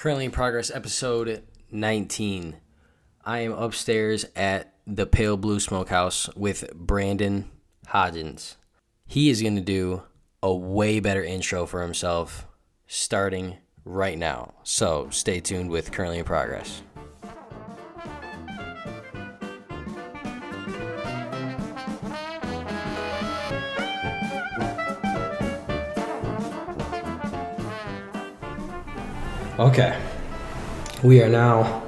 Currently in progress, episode 19. I am upstairs at the Pale Blue Smokehouse with Brandon Hodgins. He is going to do a way better intro for himself starting right now. So stay tuned with Currently in Progress. Okay, we are now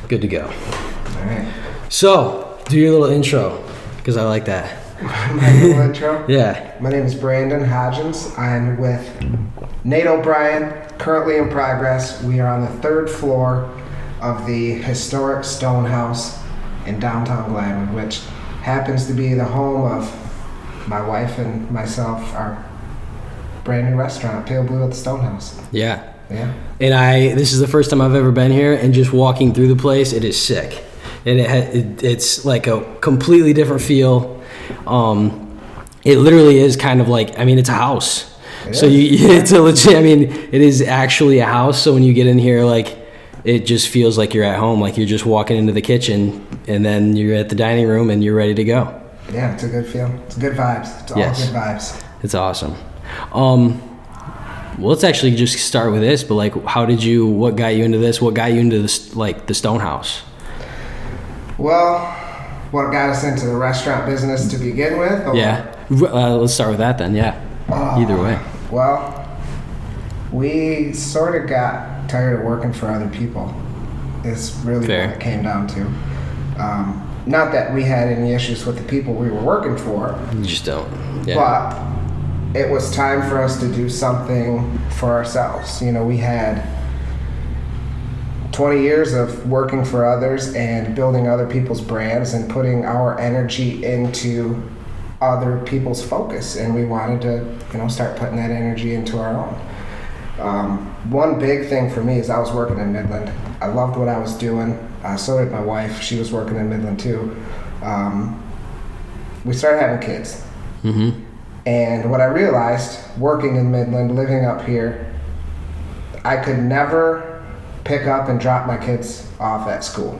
good to go. All right. So, do your little intro, because I like that. My little intro? Yeah. My name is Brandon Hodgins. I'm with Nate O'Brien, currently in progress. We are on the third floor of the historic Stone House in downtown Gladwin, which happens to be the home of my wife and myself, our brand new restaurant, Pale Blue at the Stone House. Yeah. Yeah. And this is the first time I've ever been here, and just walking through the place, it is sick. And it's like a completely different feel. It literally is kind of like, it's a house. It's a legit, it is actually a house. So when you get in here, like, it just feels like you're at home. Like you're just walking into the kitchen, and then you're at the dining room, and you're ready to go. Yeah, it's a good feel. It's good vibes. It's all good vibes. It's awesome. Well, let's actually just start with this, but like, what got you into this? What got you into this, like the Stone House? Well, what got us into the restaurant business to begin with? Or? Yeah. Let's start with that then, yeah. Either way. Well, we sort of got tired of working for other people. Is really Fair. what it came down to. Not that we had any issues with the people we were working for. You just don't. Yeah. But it was time for us to do something for ourselves. You know, we had 20 years of working for others and building other people's brands and putting our energy into other people's focus. And we wanted to, start putting that energy into our own. One big thing for me is I was working in Midland. I loved what I was doing. So did my wife. She was working in Midland too. We started having kids. Mm-hmm. And what I realized, working in Midland, living up here, I could never pick up and drop my kids off at school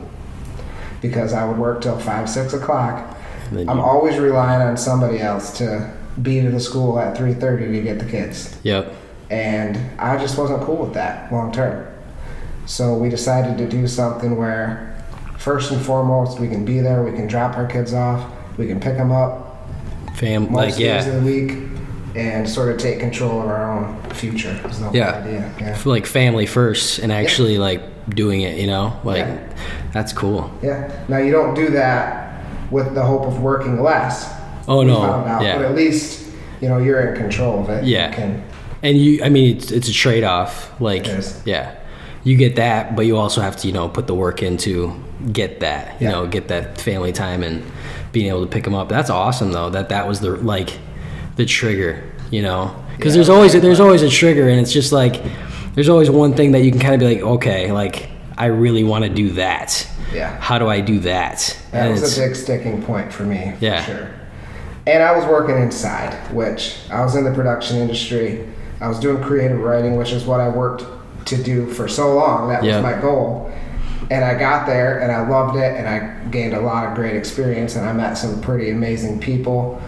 because I would work till 5, 6 o'clock. I'm always relying on somebody else to be to the school at 3:30 to get the kids. Yep. And I just wasn't cool with that long term. So we decided to do something where, first and foremost, we can be there, we can drop our kids off, we can pick them up most days of the week, and sort of take control of our own future. Is the whole idea. Yeah. Like family first, and actually like doing it. That's cool. Yeah. Now you don't do that with the hope of working less. Oh no. Found out, yeah. But at least you're in control of it. Yeah. And it's a trade-off. Like, it is. Yeah, you get that, but you also have to put the work in to get that. Get that family time and being able to pick them up. That's awesome though. That was the trigger. Because there's always a trigger, and it's just like there's always one thing that you can kind of be like, okay, like I really want to do that. Yeah. How do I do that? That was a big sticking point for me. Yeah. For sure. And I was working inside, which I was in the production industry. I was doing creative writing, which is what I worked to do for so long. That was my goal. And I got there and I loved it, and I gained a lot of great experience, and I met some pretty amazing people.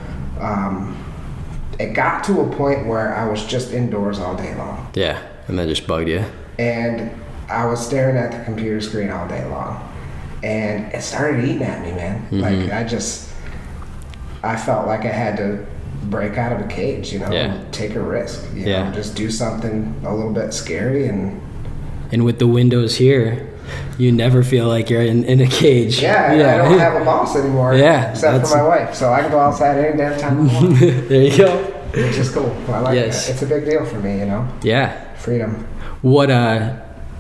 It got to a point where I was just indoors all day long. Yeah, and that just bugged you. And I was staring at the computer screen all day long. And it started eating at me, man. Mm-hmm. Like I felt like I had to break out of a cage, and take a risk. Just do something a little bit scary. And with the windows here, you never feel like you're in a cage. Yeah, I don't have a boss anymore. Yeah, except for my wife, so I can go outside any damn time I want. There you go. Which is cool. I like that. It's a big deal for me, Yeah. Freedom. What?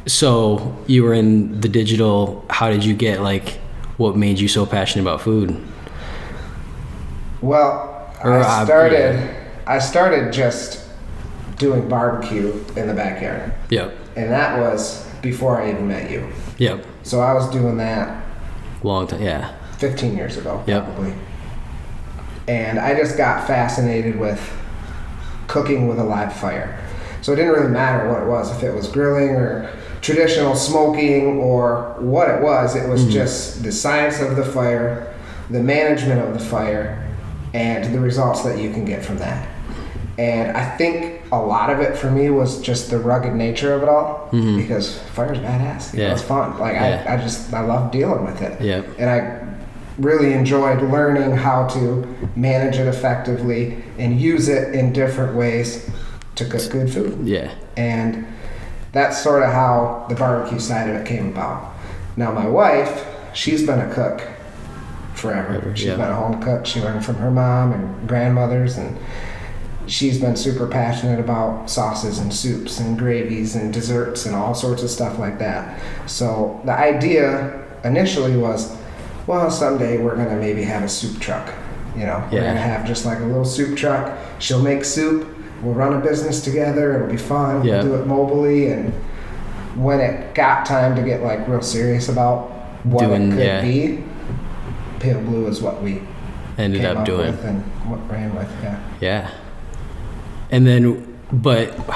So you were in the digital. How did you get what made you so passionate about food? Well, I started just doing barbecue in the backyard. Yep. And that was before I even met you. Yep. So I was doing that long time, yeah. 15 years ago, yep. Probably. And I just got fascinated with cooking with a live fire. So it didn't really matter what it was, if it was grilling or traditional smoking or what it was. It was just the science of the fire, the management of the fire, and the results that you can get from that. And I think a lot of it for me was just the rugged nature of it all, because fire's badass. You know, it's fun. Like I love dealing with it. Yeah. And I really enjoyed learning how to manage it effectively and use it in different ways to cook good food. Yeah. And that's sort of how the barbecue side of it came about. Now my wife, she's been a cook forever. She's been a home cook. She learned from her mom and grandmothers, and she's been super passionate about sauces and soups and gravies and desserts and all sorts of stuff like that. So the idea initially was, well, someday we're going to maybe have a soup truck. You know, we're going to have just like a little soup truck. She'll make soup. We'll run a business together. It'll be fun. We'll do it mobily. And when it got time to get like real serious about what it could be, Pale Blue is what we ended up doing with and what ran with. Yeah. And then,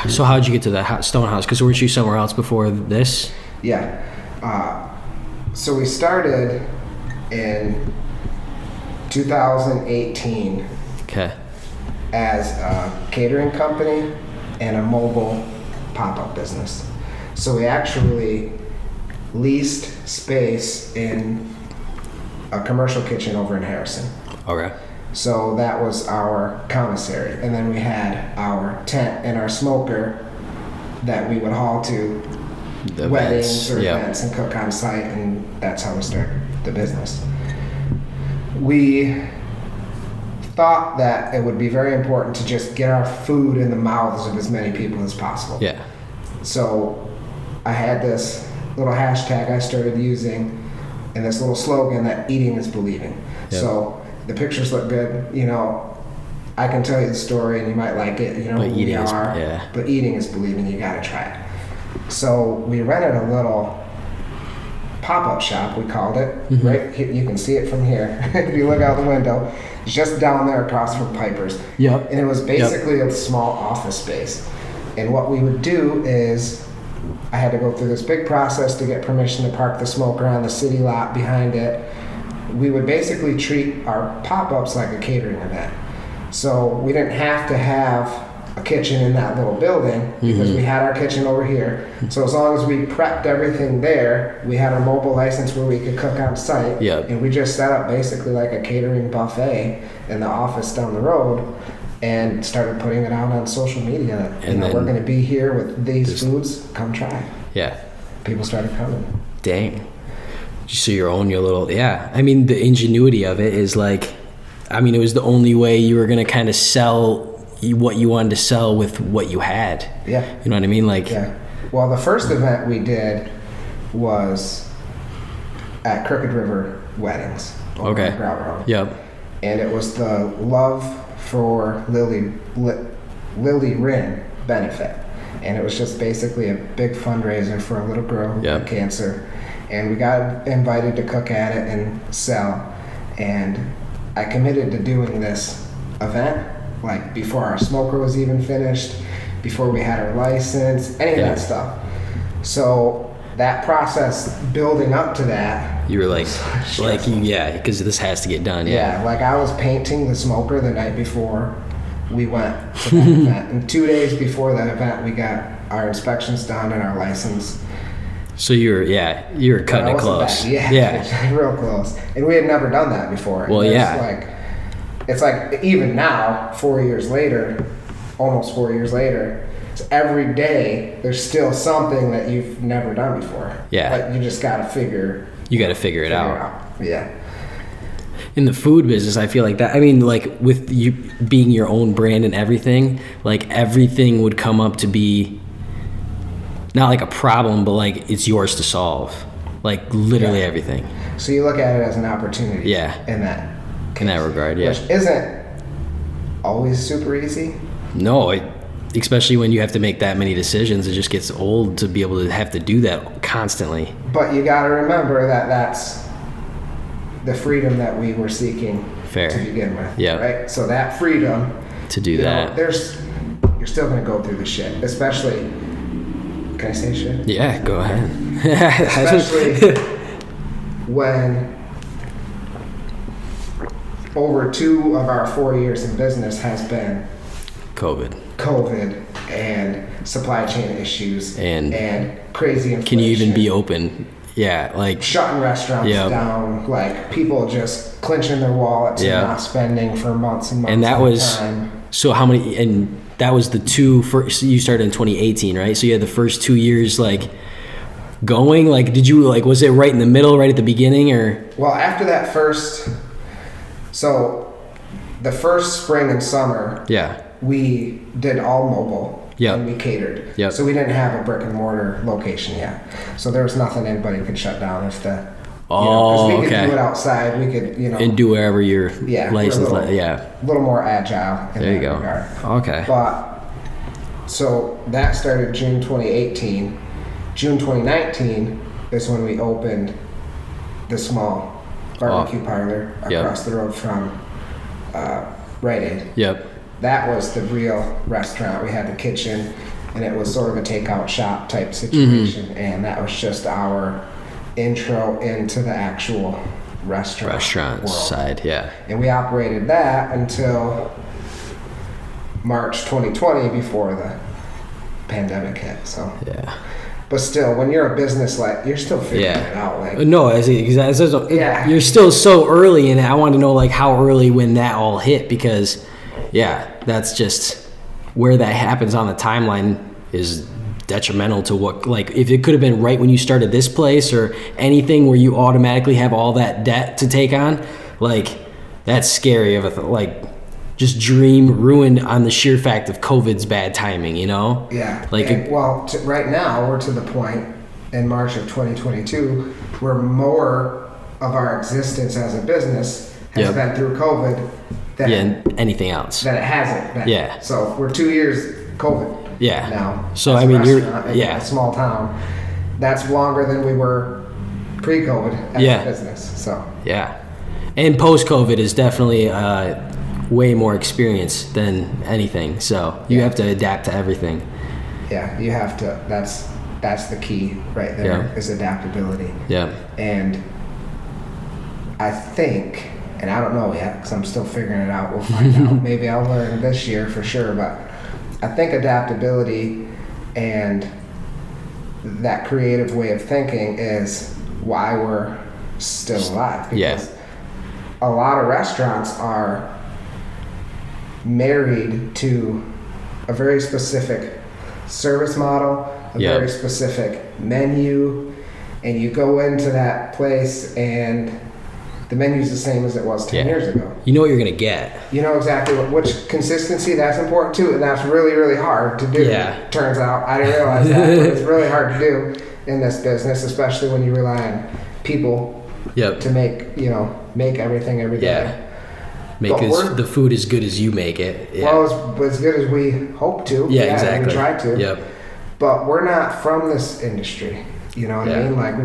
so how'd you get to the stone house? Because weren't you somewhere else before this? Yeah. So we started in 2018 as a catering company and a mobile pop-up business. So we actually leased space in a commercial kitchen over in Harrison. Okay. So that was our commissary. And then we had our tent and our smoker that we would haul to the weddings or events and cook on site, and that's how we started the business. We thought that it would be very important to just get our food in the mouths of as many people as possible. Yeah. So I had this little hashtag I started using and this little slogan that eating is believing. Yep. So the pictures look good, you know, I can tell you the story and you might like it, you know, but who we are, but eating is believing, you gotta try it. So we rented a little pop-up shop, we called it, right here, you can see it from here. If you look out the window, it's just down there across from Piper's. Yep. And it was basically a small office space. And what we would do is, I had to go through this big process to get permission to park the smoker on the city lot behind it. We would basically treat our pop-ups like a catering event. So we didn't have to have a kitchen in that little building because we had our kitchen over here. So as long as we prepped everything there, we had a mobile license where we could cook on site. Yep. And we just set up basically like a catering buffet in the office down the road and started putting it out on social media. And we're going to be here with these foods. Come try it. Yeah. People started coming. Dang. So you own your little, I mean, the ingenuity of it is like, I mean, it was the only way you were going to kind of sell what you wanted to sell with what you had. Yeah. You know what I mean? Like, yeah. Well, the first event we did was at Crooked River Weddings. Okay. Yep. And it was the Love for Lily Rinn benefit. And it was just basically a big fundraiser for a little girl who had cancer. And we got invited to cook at it and sell. And I committed to doing this event like before our smoker was even finished, before we had our license, any of that stuff. So that process building up to that, you were like because this has to get done. Yeah, like I was painting the smoker the night before we went to that event, and 2 days before that event, we got our inspections done and our license. So you were cutting it close. Yeah, real close, and we had never done that before. Well, It's like even now, 4 years later, almost 4 years later, every day there's still something that you've never done before. Yeah. Like you just gotta figure it out. Yeah. In the food business, I feel like that. I mean, like with you being your own brand and everything, like everything would come up to be not like a problem, but like it's yours to solve. Like literally everything. So you look at it as an opportunity. Yeah. In that regard, yeah. Which isn't always super easy. No, especially when you have to make that many decisions, it just gets old to be able to have to do that constantly. But you got to remember that that's the freedom that we were seeking to begin with. Yeah. Right. So that freedom to do that, you're still going to go through the shit, especially Can I say shit? Yeah, go ahead. Especially when over 2 of our 4 years in business has been COVID and supply chain issues and crazy inflation. Can you even be open? Yeah, like shutting restaurants down, like people just clenching their wallets and not spending for months and months. And that was time. So how many? And that was the 2 first. You started in 2018, right? So you had the first 2 years like going. Like, did you like? Was it right in the middle, right at the beginning, or? Well, after that first, so the first spring and summer, we did all mobile. And we catered. So we didn't have a brick and mortar location yet. So there was nothing anybody could shut down if the. Oh, we could do it outside. We could, and do wherever you're licensed. A little more agile. There you go. Regard. Okay. But so that started June 2018. June 2019 is when we opened the small barbecue parlor across the road from Rite Aid. That was the real restaurant. We had the kitchen, and it was sort of a takeout shop type situation, and that was just our intro into the actual restaurant world. Side. And we operated that until March 2020 before the pandemic hit. So but still, when you're a business, like, you're still figuring it out. Like, no, you're still so early, and I want to know like how early when that all hit, because that's just where that happens on the timeline is detrimental to what, like, if it could have been right when you started this place or anything where you automatically have all that debt to take on, like, that's scary of a like just dream ruined on the sheer fact of COVID's bad timing, you know? Like, right now we're to the point in March of 2022 where more of our existence as a business has been through COVID than anything else. That it hasn't been. So we're 2 years COVID now. So I mean, you're in a small town. That's longer than we were pre-COVID as a business. So and post-COVID is definitely way more experience than anything. So you have to adapt to everything. You have to. That's the key right there is adaptability. And I think. And I don't know yet because I'm still figuring it out. We'll find out. Maybe I'll learn this year for sure. But I think adaptability and that creative way of thinking is why we're still alive. Because a lot of restaurants are married to a very specific service model, a very specific menu, and you go into that place and the menu's the same as it was 10 years ago. You know what you're going to get. You know exactly which consistency, that's important too, and that's really, really hard to do. Turns out. I didn't realize that, but it's really hard to do in this business, especially when you rely on people to make everything every day. Make the food as good as you make it. Well, as good as we hope to. Exactly. We try to. But we're not from this industry. You know what I mean? Like,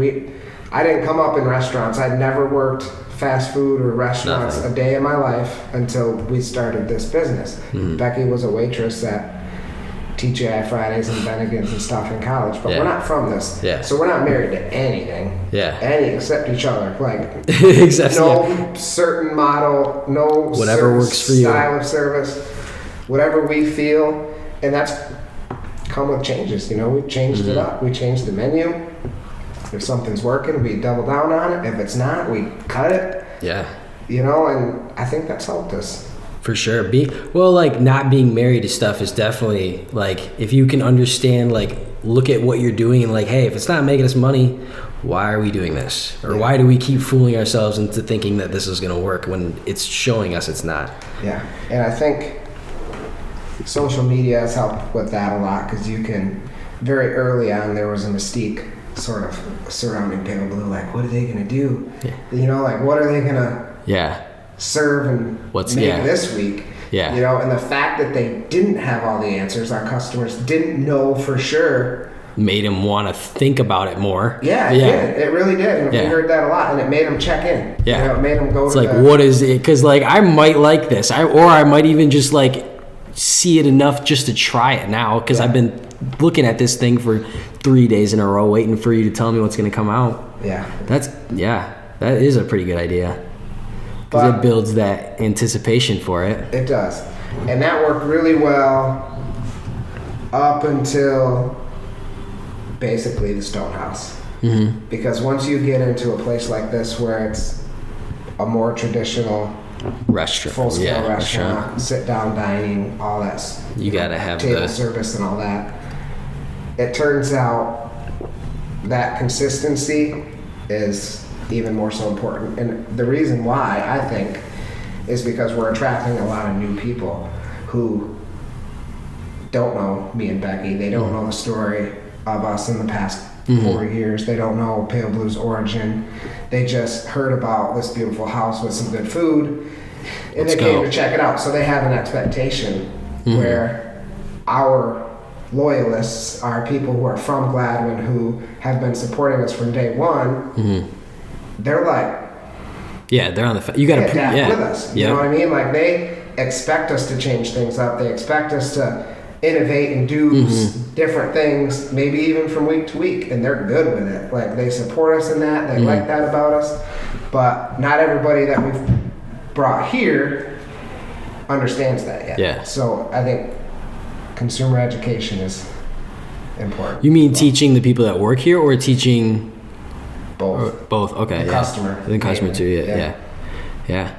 I didn't come up in restaurants. I'd never worked fast food or restaurants a day in my life until we started this business. Becky was a waitress at TGI Fridays and Bennigan's and stuff in college, but we're not from this. So we're not married to anything. Except each other. Like, no certain model, no whatever works for you. Style of service, whatever we feel, and that's come with changes. You know, we've changed it up. We changed the menu. If something's working, we double down on it. If it's not, we cut it. You know, and I think that's helped us. For sure. Not being married to stuff is definitely, like, if you can understand, like, look at what you're doing and, like, hey, if it's not making us money, why are we doing this? Or why do we keep fooling ourselves into thinking that this is going to work when it's showing us it's not? And I think social media has helped with that a lot, because you can, very early on, there was a mystique sort of surrounding Pale Blue. Like, what are they going to do? You know, like, what are they going to serve and make this week? You know, and the fact that they didn't have all the answers, our customers didn't know for sure, made them want to think about it more. It did. It really did. And we heard that a lot, and it made them check in. You know, it made them go it's like, what is it? Because, like, I might like this. I might even just, like, see it enough just to try it now, because I've been looking at this thing for 3 days in a row, waiting for you to tell me what's going to come out. Yeah. That is a pretty good idea. Because it builds that anticipation for it. It does. And that worked really well up until basically the Stonehouse. Mm-hmm. Because once you get into a place like this where it's a more traditional restaurant, full-scale restaurant, sit-down dining, all that. You gotta have table service and all that. It turns out that consistency is even more so important. And the reason why, I think, is because we're attracting a lot of new people who don't know me and Becky. They don't know the story of us in the past 4 years. They don't know Pale Blue's origin. They just heard about this beautiful house with some good food, and they came to check it out. So they have an expectation where our loyalists are people who are from Gladwin, who have been supporting us from day one. They're like, they're on the. You got to with us. You know what I mean? Like, they expect us to change things up. They expect us to innovate and do different things, maybe even from week to week, and they're good with it. Like, they support us in that. They like that about us. But not everybody that we've brought here understands that yet. Yeah. So I think consumer education is important. You mean teaching the people that work here, or teaching both? Both. Okay. The customer. The customer too. Yeah.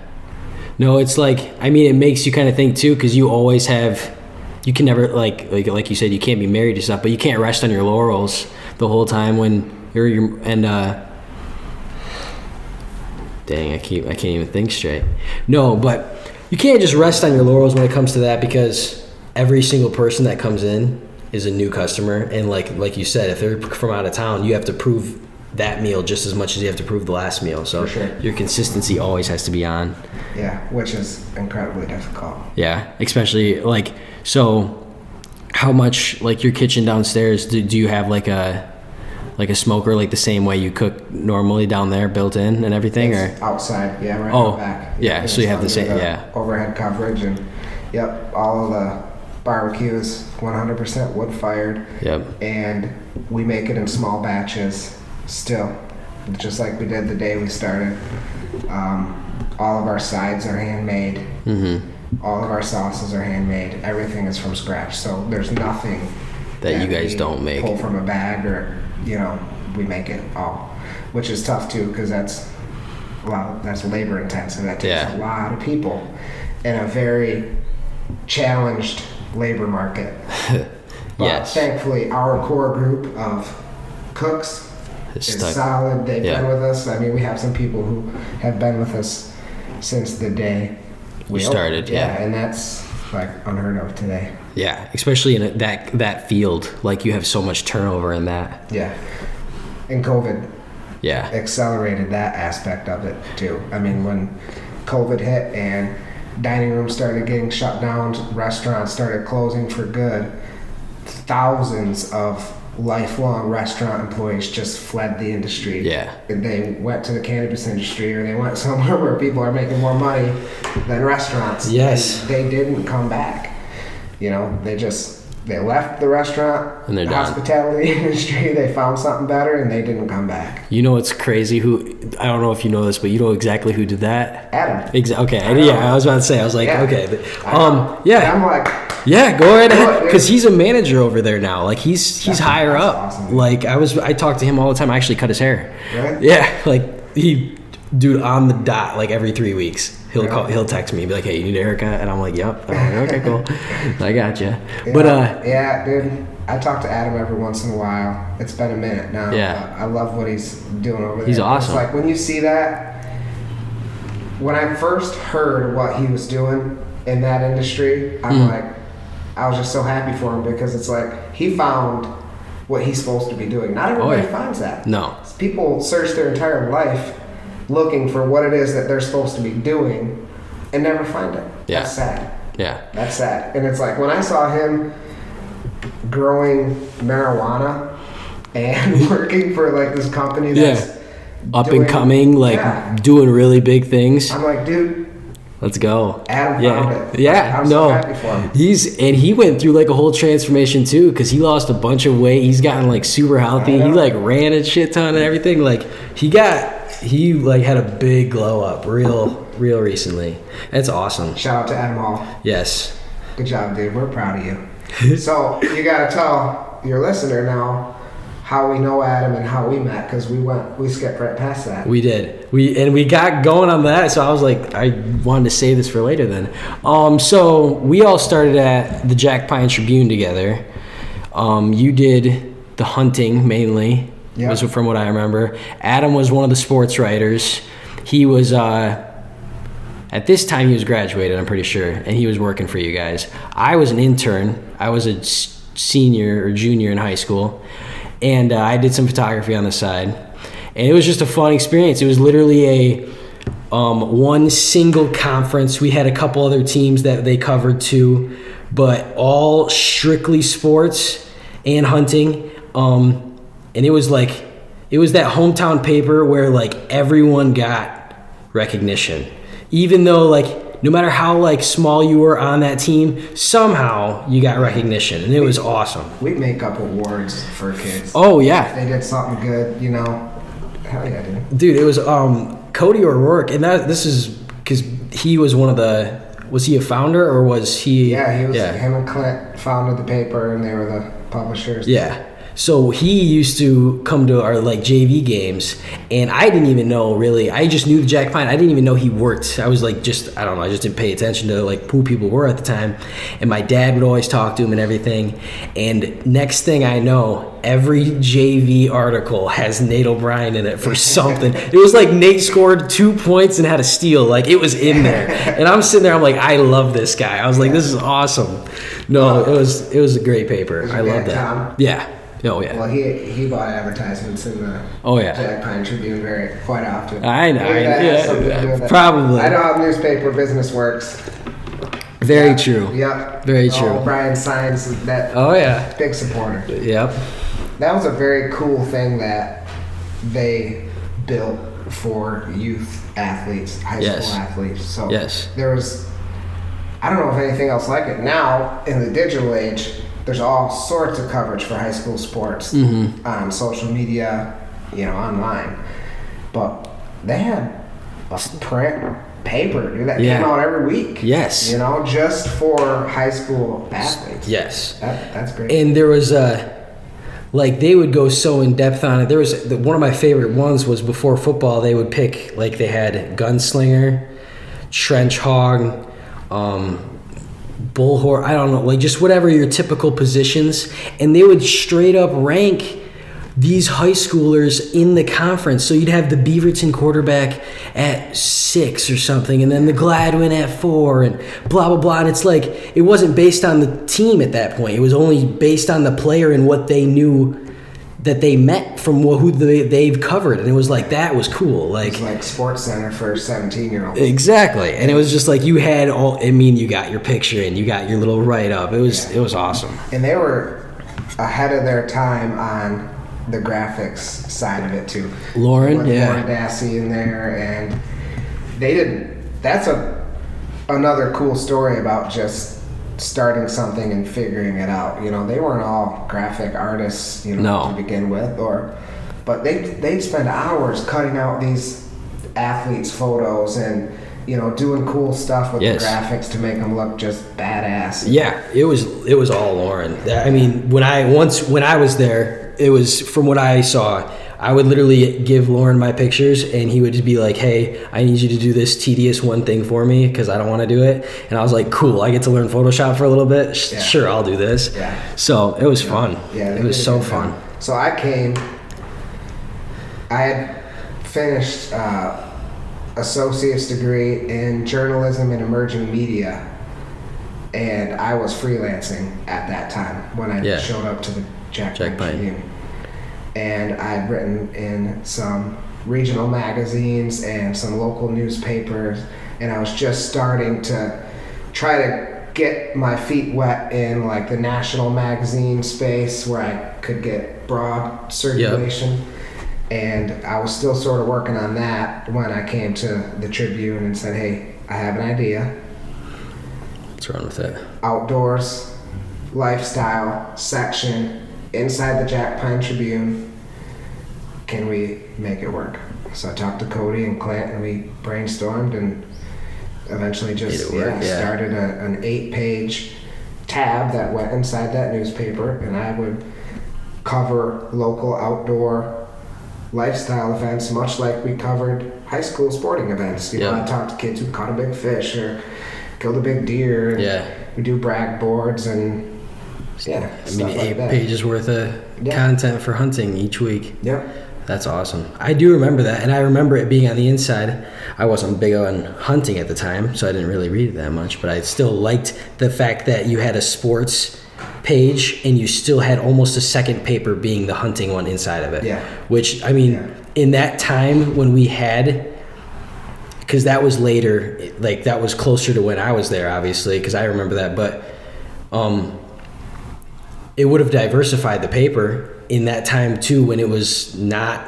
No, it's like, I mean, it makes you kind of think too, because you always have. You can never, like you said, you can't be married to stuff, but you can't rest on your laurels the whole time when dang, I can't even think straight. No, but you can't just rest on your laurels when it comes to that, because every single person that comes in is a new customer, and like you said, if they're from out of town, you have to prove that meal just as much as you have to prove the last meal. So your consistency always has to be on. Yeah, which is incredibly difficult. Yeah, especially so how much, like, your kitchen downstairs, do you have like a smoker, like the same way you cook normally down there, built in and everything? It's or outside, right out back. Yeah, so you have the same, overhead coverage, and all of the barbecue is 100% wood fired. Yep. And we make it in small batches still, just like we did the day we started. All of our sides are handmade. All of our sauces are handmade. Everything is from scratch. So there's nothing that you guys don't make. Pull from a bag, or we make it all, which is tough too, because that's labor intensive. That takes a lot of people in a very challenged labor market. But thankfully, our core group of cooks is solid. They've been with us. I mean, we have some people who have been with us since the day we started. And that's like unheard of today. Yeah, especially in that field, like, you have so much turnover in that. Yeah, and COVID accelerated that aspect of it too. I mean, when COVID hit and dining rooms started getting shut down, restaurants started closing for good, thousands of lifelong restaurant employees just fled the industry. Yeah. They went to the cannabis industry, or they went somewhere where people are making more money than restaurants. Yes. And they didn't come back. They left the restaurant, and they're the hospitality industry. They found something better, and they didn't come back. You know what's crazy? I don't know if you know this, but you know exactly who did that? Adam. Okay. I was about to say. I was like, okay. And I'm like, yeah, go right ahead, because he's a manager over there now. Like, he's higher up. Awesome, like, I talk to him all the time. I actually cut his hair. Really? Yeah, like, dude, on the dot, like every 3 weeks. He'll text me and be like, hey, you need a haircut? And I'm like, yep. I'm like, okay, cool. I got you. But dude, I talk to Adam every once in a while. It's been a minute now. Yeah. I love what he's doing over there. He's awesome. It's like, when you see that, when I first heard what he was doing in that industry, I'm like, I was just so happy for him, because it's like, he found what he's supposed to be doing. Not everybody finds that. No. People search their entire life looking for what it is that they're supposed to be doing and never find it. Yeah. That's sad. Yeah. That's sad. And it's like, when I saw him growing marijuana and working for like this company that's up and coming, like doing really big things. I'm like, dude, Let's go. Adam found it. Yeah, I'm so happy for him. He went through like a whole transformation too, because he lost a bunch of weight. He's gotten like super healthy. He like ran a shit ton and everything. Like he like had a big glow up real recently. That's awesome. Shout out to Adam Hall. Yes. Good job, dude. We're proud of you. So you gotta tell your listener now how we know Adam and how we met, because we skipped right past that. We did. We got going on that, so I was like, I wanted to save this for later then. So we all started at the Jack Pine Tribune together. You did the hunting mainly, was from what I remember. Adam was one of the sports writers. He was at this time he was graduated, I'm pretty sure, and he was working for you guys. I was an intern. I was a senior or junior in high school. And I did some photography on the side, and it was just a fun experience. It was literally a one single conference. We had a couple other teams that they covered too, but all strictly sports and hunting. And it was that hometown paper where like everyone got recognition, even though like no matter how like small you were on that team, somehow you got recognition, and it was awesome. We make up awards for kids. Oh yeah, if they did something good, Hell yeah, dude. It was Cody O'Rourke, and this is because he was one of the. Was he a founder or was he? Yeah, he was. Yeah. Him and Clint founded the paper, and they were the publishers. Yeah. So he used to come to our like JV games, and I didn't even know really. I just knew Jack Pine. I didn't even know he worked. I was like, I don't know. I just didn't pay attention to like who people were at the time. And my dad would always talk to him and everything. And next thing I know, every JV article has Nate O'Brien in it for something. It was like Nate scored 2 points and had a steal. Like it was in there. And I'm sitting there. I'm like, I love this guy. I was like, this is awesome. No, it was a great paper. I love that. Tom? Yeah. Oh yeah. Well, he bought advertisements in the Jack Pine Tribune quite often. I know. Probably. I know how newspaper business works. Very true. Yep. Very true. Brian signs that. Oh yeah. Big supporter. Yep. That was a very cool thing that they built for youth athletes, high school athletes. So there was. I don't know if anything else like it now in the digital age. There's all sorts of coverage for high school sports on social media, online. But they had a print paper, dude, that came out every week. Yes. Just for high school athletes. Yes. That's great. And there was they would go so in depth on it. There was one of my favorite ones was before football. They would pick like they had gunslinger, trench hog, bullhorn, I don't know, like just whatever your typical positions, and they would straight up rank these high schoolers in the conference. So you'd have the Beaverton quarterback at 6 or something, and then the Gladwin at 4, and blah blah blah. And it's like it wasn't based on the team at that point. It was only based on the player and what they knew that they met from who they've covered, and it was like that was cool. Like, it was like Sports Center for 17-year-olds. Exactly, and it was just like you had all. I mean, you got your picture and you got your little write up. It was awesome. And they were ahead of their time on the graphics side of it too. Lauren Dassey in there, and they didn't. That's another cool story about just starting something and figuring it out. They weren't all graphic artists, to begin with, but they'd spend hours cutting out these athletes' photos and doing cool stuff with the graphics to make them look just badass. Yeah, it was all Lauren. I mean, when I was there, it was, from what I saw, I would literally give Lauren my pictures, and he would just be like, hey, I need you to do this tedious one thing for me because I don't want to do it. And I was like, cool, I get to learn Photoshop for a little bit. Sure, I'll do this. Yeah. So it was fun. Yeah, it was so fun. So I had finished associate's degree in journalism and emerging media, and I was freelancing at that time when I showed up to the Jack Pine Tribune. And I'd written in some regional magazines and some local newspapers, and I was just starting to try to get my feet wet in like the national magazine space where I could get broad circulation. Yep. And I was still sort of working on that when I came to the Tribune and said, hey, I have an idea. What's wrong with it? Outdoors, lifestyle section inside the Jack Pine Tribune. Can we make it work? So I talked to Cody and Clint, and we brainstormed and eventually just started an 8-page tab that went inside that newspaper, and I would cover local outdoor lifestyle events much like we covered high school sporting events. You know, I talked to kids who caught a big fish or killed a big deer, and we do brag boards and I mean, 8 pages worth of content for hunting each week. Yep. That's awesome. I do remember that, and I remember it being on the inside. I wasn't big on hunting at the time, so I didn't really read it that much, but I still liked the fact that you had a sports page and you still had almost a second paper being the hunting one inside of it. Yeah. Which, I mean, in that time when we had, because that was later, like that was closer to when I was there, obviously, because I remember that, but it would have diversified the paper in that time too, when it was not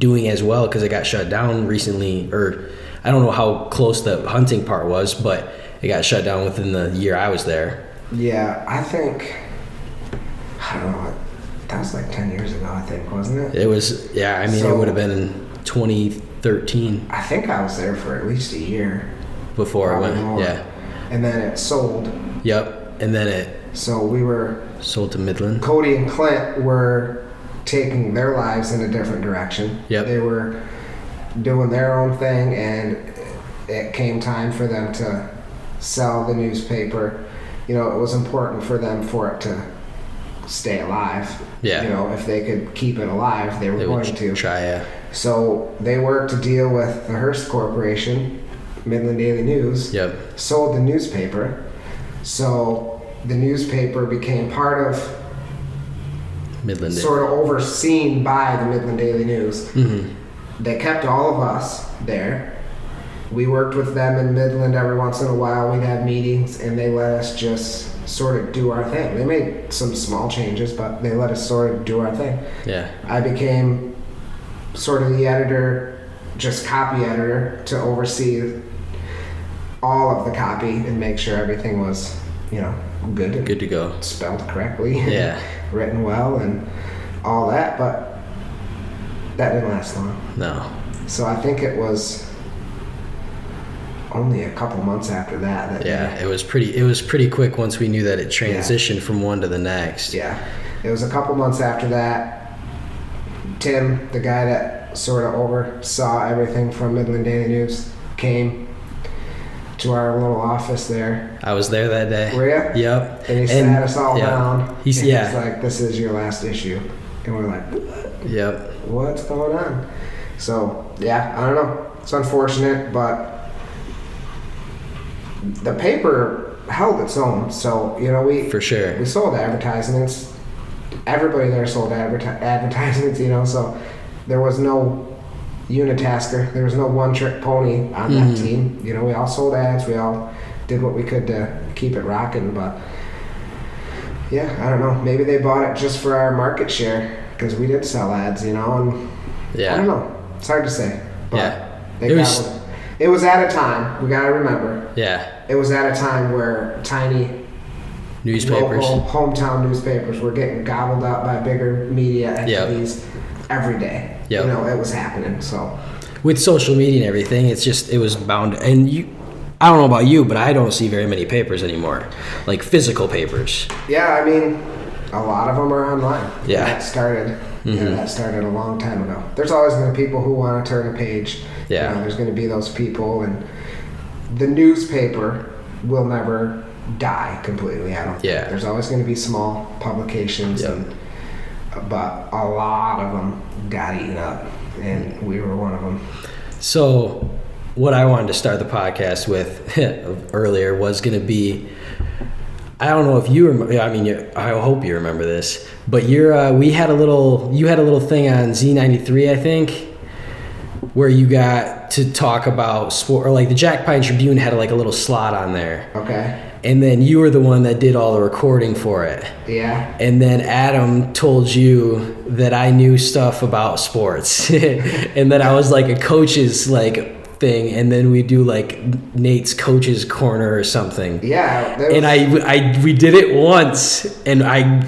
doing as well because it got shut down recently, or I don't know how close the hunting part was, but it got shut down within the year I was there. Yeah, I don't know, that was like 10 years ago, I think, wasn't it? It was, yeah, I mean, it would have been in 2013. I think I was there for at least a year. Before I went, more. Yeah. And then it sold. Yep, and then it So we were... sold to Midland. Cody and Clint were taking their lives in a different direction. Yep. They were doing their own thing, and it came time for them to sell the newspaper. You know, it was important for them for it to stay alive. Yeah. You know, if they could keep it alive, they were going to. Try, yeah. So they worked to deal with the Hearst Corporation, Midland Daily News. Yep. Sold the newspaper. So the newspaper became part of Midland. Sort of overseen by the Midland Daily News. Mm-hmm. They kept all of us there. We worked with them in Midland every once in a while. We'd have meetings, and they let us just sort of do our thing. They made some small changes, but they let us sort of do our thing. Yeah. I became sort of the editor, just copy editor, to oversee all of the copy and make sure everything was, you know, good to go, spelled correctly, yeah, written well, and all that. But that didn't last long. No. So I think it was only a couple months after that. It was pretty quick once we knew that it transitioned from one to the next. Yeah, it was a couple months after that. Tim, the guy that sort of oversaw everything from Midland Daily News, came to our little office there. I was there that day. Were you? Yep. And he sat us all down. He's like, "This is your last issue," and we're like, "What? Yep. What's going on?" So yeah, I don't know. It's unfortunate, but the paper held its own. So you know, we sold advertisements. Everybody there sold advertisements. You know, so there was no unitasker. There was no one-trick pony on that team. You know, we all sold ads. We all did what we could to keep it rocking. But yeah, I don't know. Maybe they bought it just for our market share because we did sell ads. You know, and I don't know. It's hard to say. But it was at a time. We gotta remember. Yeah. It was at a time where tiny newspapers, local hometown newspapers, were getting gobbled up by bigger media entities every day. Yep. You know, it was happening. So with social media and everything, it was bound. And I don't know about you, but I don't see very many papers anymore, like physical papers. Yeah, I mean, a lot of them are online. Yeah. That started. That started a long time ago. There's always going to be people who want to turn a page. Yeah. You know, there's going to be those people, and the newspaper will never die completely. I don't think. There's always going to be small publications, but a lot of them got eaten up, and we were one of them. So what I wanted to start the podcast with earlier was going to be, I don't know if you remember, I mean, I hope you remember this, but you had a little thing on Z93, I think, where you got to talk about sport, or like the Jack Pine Tribune had like a little slot on there. Okay. And then you were the one that did all the recording for it. Yeah. And then Adam told you that I knew stuff about sports and that I was like a coach's like thing, and then we do like Nate's coach's corner or something. Yeah. And we did it once, and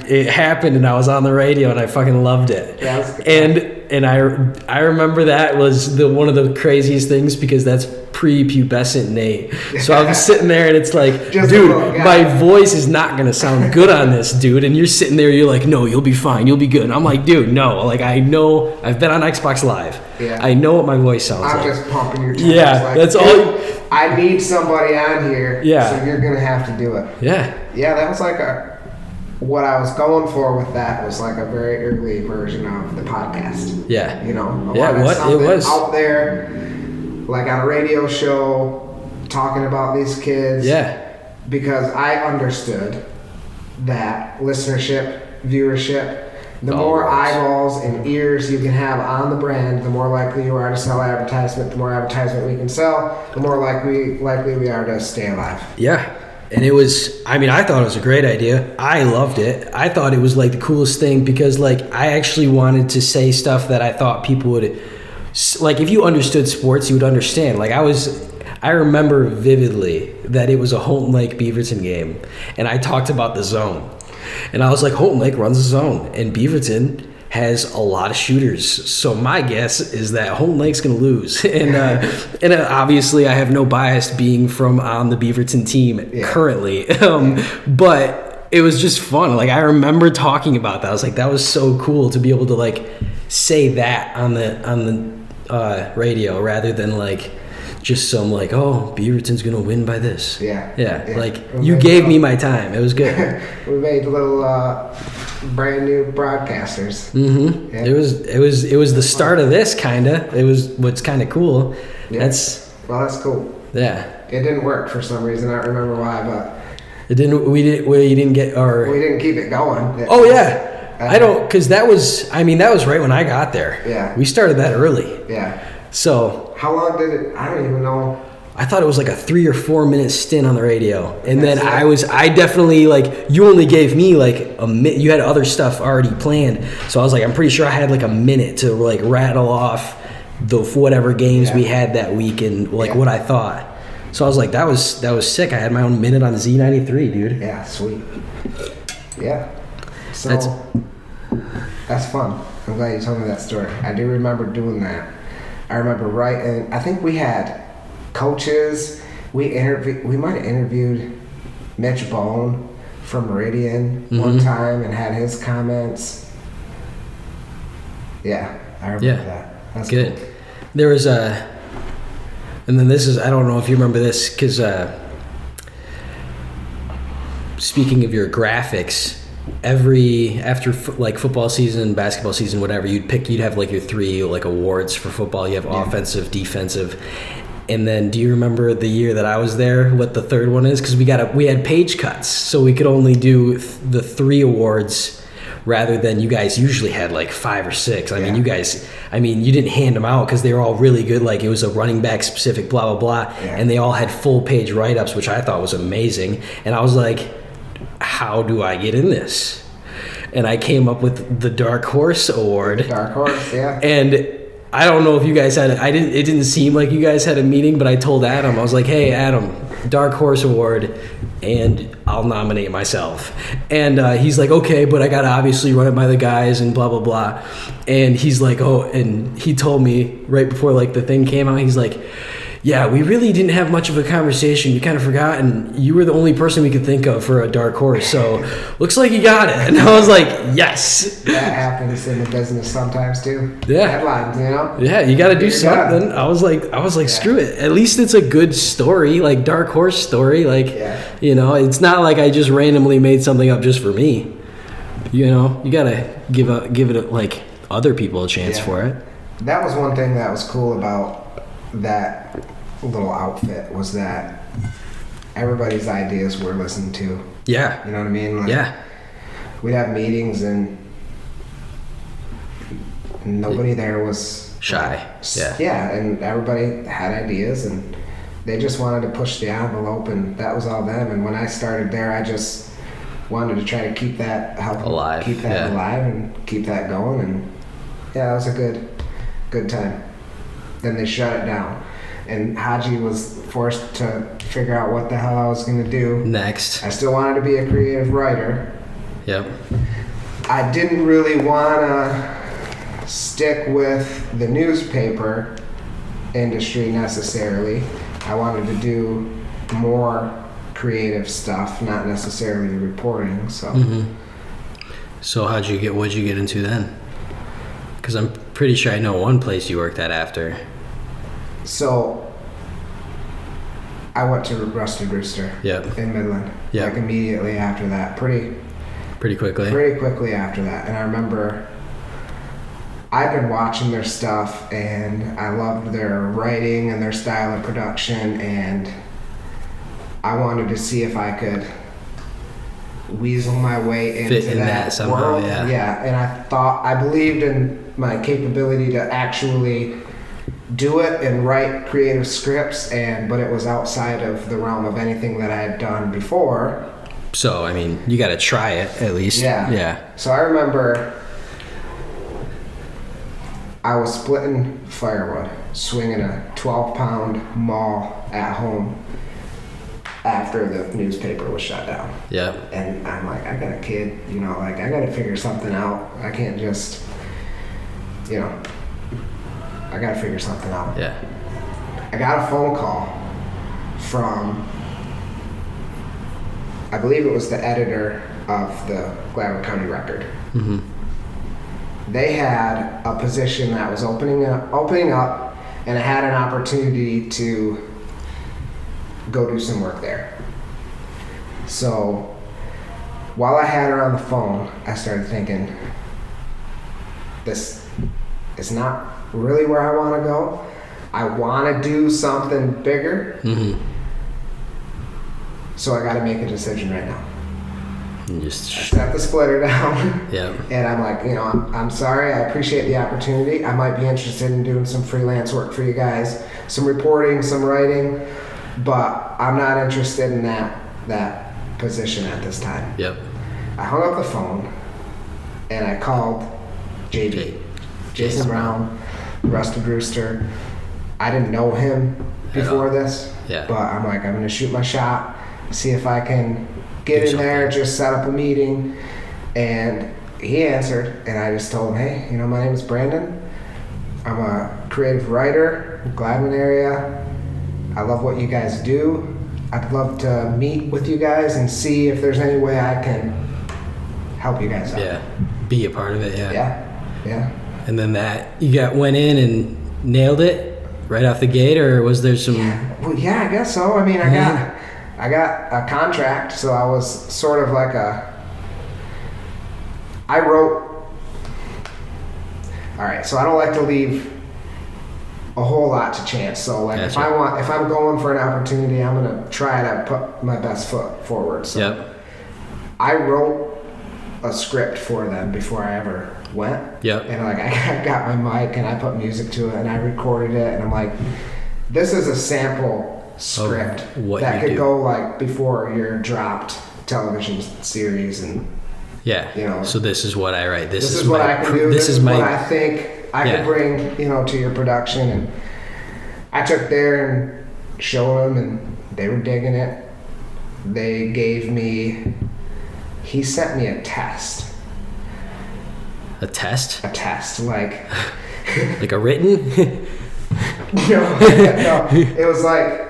it happened, and I was on the radio, and I fucking loved it. Yeah, it was good. And I remember that was one of the craziest things, because that's pre-pubescent Nate. So I'm sitting there, and it's like, dude, my voice is not gonna sound good on this, dude. And you're sitting there, you're like, no, you'll be fine, you'll be good. And I'm like, dude, no. Like, I know, I've been on Xbox Live. Yeah. I know what my voice sounds like. I'm just pumping your tires. Yeah, like, that's all. I need somebody on here. Yeah. So you're gonna have to do it. Yeah. Yeah, that was like what I was going for with that was like a very early version of the podcast. Yeah. You know, it was out there, like on a radio show, talking about these kids. Yeah. Because I understood that listenership, viewership, the more eyeballs and ears you can have on the brand, the more likely you are to sell advertisement. The more advertisement we can sell, the more likely we are to stay alive. Yeah. And it was, I thought it was a great idea. I loved it. I thought it was like the coolest thing, because like I actually wanted to say stuff that I thought people would, like, if you understood sports, you would understand. Like I remember vividly that it was a Holton Lake Beaverton game, and I talked about the zone. And I was like, Holton Lake runs the zone, and Beaverton has a lot of shooters. So my guess is that Holton Lake's going to lose. And obviously I have no bias being from on the Beaverton team currently. But it was just fun. Like, I remember talking about that. I was like, that was so cool to be able to like say that on the radio, rather than like just some like, oh, Beaverton's gonna win by this. Yeah. Like, you gave me my time. It was good. We made little brand new broadcasters. Mm-hmm. Yeah. It was the start of this, kinda. It was what's kind of cool. Yeah. That's cool. Yeah. It didn't work for some reason. I don't remember why, but it didn't. We didn't keep it going. Oh yeah. I don't, because that was right when I got there. Yeah. We started that early. Yeah. So how long did it? I don't even know. I thought it was like a 3 or 4 minute stint on the radio, and then I definitely, like, you only gave me like a minute. You had other stuff already planned, so I was like, I'm pretty sure I had like a minute to like rattle off the whatever games we had that week and like what I thought. So I was like, that was sick. I had my own minute on Z93, dude. Yeah, sweet. Yeah. So that's fun. I'm glad you told me that story. I do remember doing that. I remember writing. I think we had coaches. We might have interviewed Mitch Bone from Meridian one time and had his comments. Yeah, I remember that. That's good. Cool. There was and then this is, I don't know if you remember this, because speaking of your graphics, after like football season, basketball season, whatever, you'd have like your 3 like awards for football. You have offensive, defensive, and then do you remember the year that I was there, what the third one is? Because we had page cuts, so we could only do the 3 awards rather than you guys usually had like 5 or 6. I mean, you guys, you didn't hand them out because they were all really good. Like, it was a running back specific, blah blah blah, and they all had full page write-ups, which I thought was amazing. And I was like, how do I get in this? And I came up with the Dark Horse Award. Dark Horse, yeah. And I don't know if you guys it didn't seem like you guys had a meeting, but I told Adam, I was like, hey, Adam, Dark Horse Award, and I'll nominate myself. And he's like, okay, but I got to obviously run it by the guys and blah, blah, blah. And he's like, oh, and he told me right before like the thing came out, he's like, yeah, we really didn't have much of a conversation. We kind of forgot, and you were the only person we could think of for a dark horse. So looks like you got it. And I was like, yes. That happens in the business sometimes too. Yeah. Headlines, you know. Yeah, you got to do something. Done. I was like, screw it. At least it's a good story, like dark horse story. Like, you know, it's not like I just randomly made something up just for me. You know, you got to give it like other people a chance for it. That was one thing that was cool about that little outfit, was that everybody's ideas were listened to. Yeah. You know what I mean? Like, we'd have meetings and nobody there was shy. Yeah, and everybody had ideas and they just wanted to push the envelope, and that was all them. And when I started there, I just wanted to try to keep that alive and keep that going. And yeah, that was a good time. Then they shut it down. and Haji was forced to figure out what the hell I was going to do next. I still wanted to be a creative writer. Yep. I didn't really want to stick with the newspaper industry necessarily. I wanted to do more creative stuff, not necessarily reporting. So, So what'd you get into then? Because I'm pretty sure I know one place you worked at after. So I went to Rusted Rooster. Yep. In Midland. Yep. Like immediately after that, pretty quickly. Pretty quickly after that, and I remember I'd been watching their stuff, and I loved their writing and their style of production, and I wanted to see if I could weasel my way into Fit in that somehow, world. yeah. And I believed in my capability to actually do it and write creative scripts, but it was outside of the realm of anything that I had done before. So, I mean, you got to try it at least. Yeah. So I remember I was splitting firewood, swinging a 12-pound maul at home after the newspaper was shut down. Yeah. And I'm like, I got a kid, I got to figure something out. I can't just, I got to figure something out. Yeah. I got a phone call from, I believe it was the editor of the Gladwin County Record. Mm-hmm. They had a position that was opening up, and I had an opportunity to go do some work there. So while I had her on the phone, I started thinking, this is not really where I want to go. I want to do something bigger. Mm-hmm. So I got to make a decision right now. I set the splitter down. Yeah. And I'm like, I'm sorry. I appreciate the opportunity. I might be interested in doing some freelance work for you guys, some reporting, some writing, but I'm not interested in that position at this time. Yep. I hung up the phone and I called Jason Brown, Rusted Rooster. I didn't know him before this, but I'm like, I'm going to shoot my shot, see if I can get in there, just set up a meeting. And he answered, and I just told him, hey, my name is Brandon. I'm a creative writer in Gladwin area. I love what you guys do. I'd love to meet with you guys and see if there's any way I can help you guys out. Yeah, be a part of it, Yeah. And then went in and nailed it right off the gate, or was there some... Yeah, I guess so. I mean, I got a contract, so I was sort of like I wrote... All right, so I don't like to leave a whole lot to chance. So if I'm going for an opportunity, I'm going to try to put my best foot forward. So I wrote a script for them before I ever went. Yep. And I got my mic and I put music to it and I recorded it, and I'm like, this is a sample script that could go before your dropped television series, and so this is what I write. This is what I can do. This is what I think I could bring to your production. And I took there and showed them, and they were digging it. He sent me a test. A test? A test, like a written? No, it was like,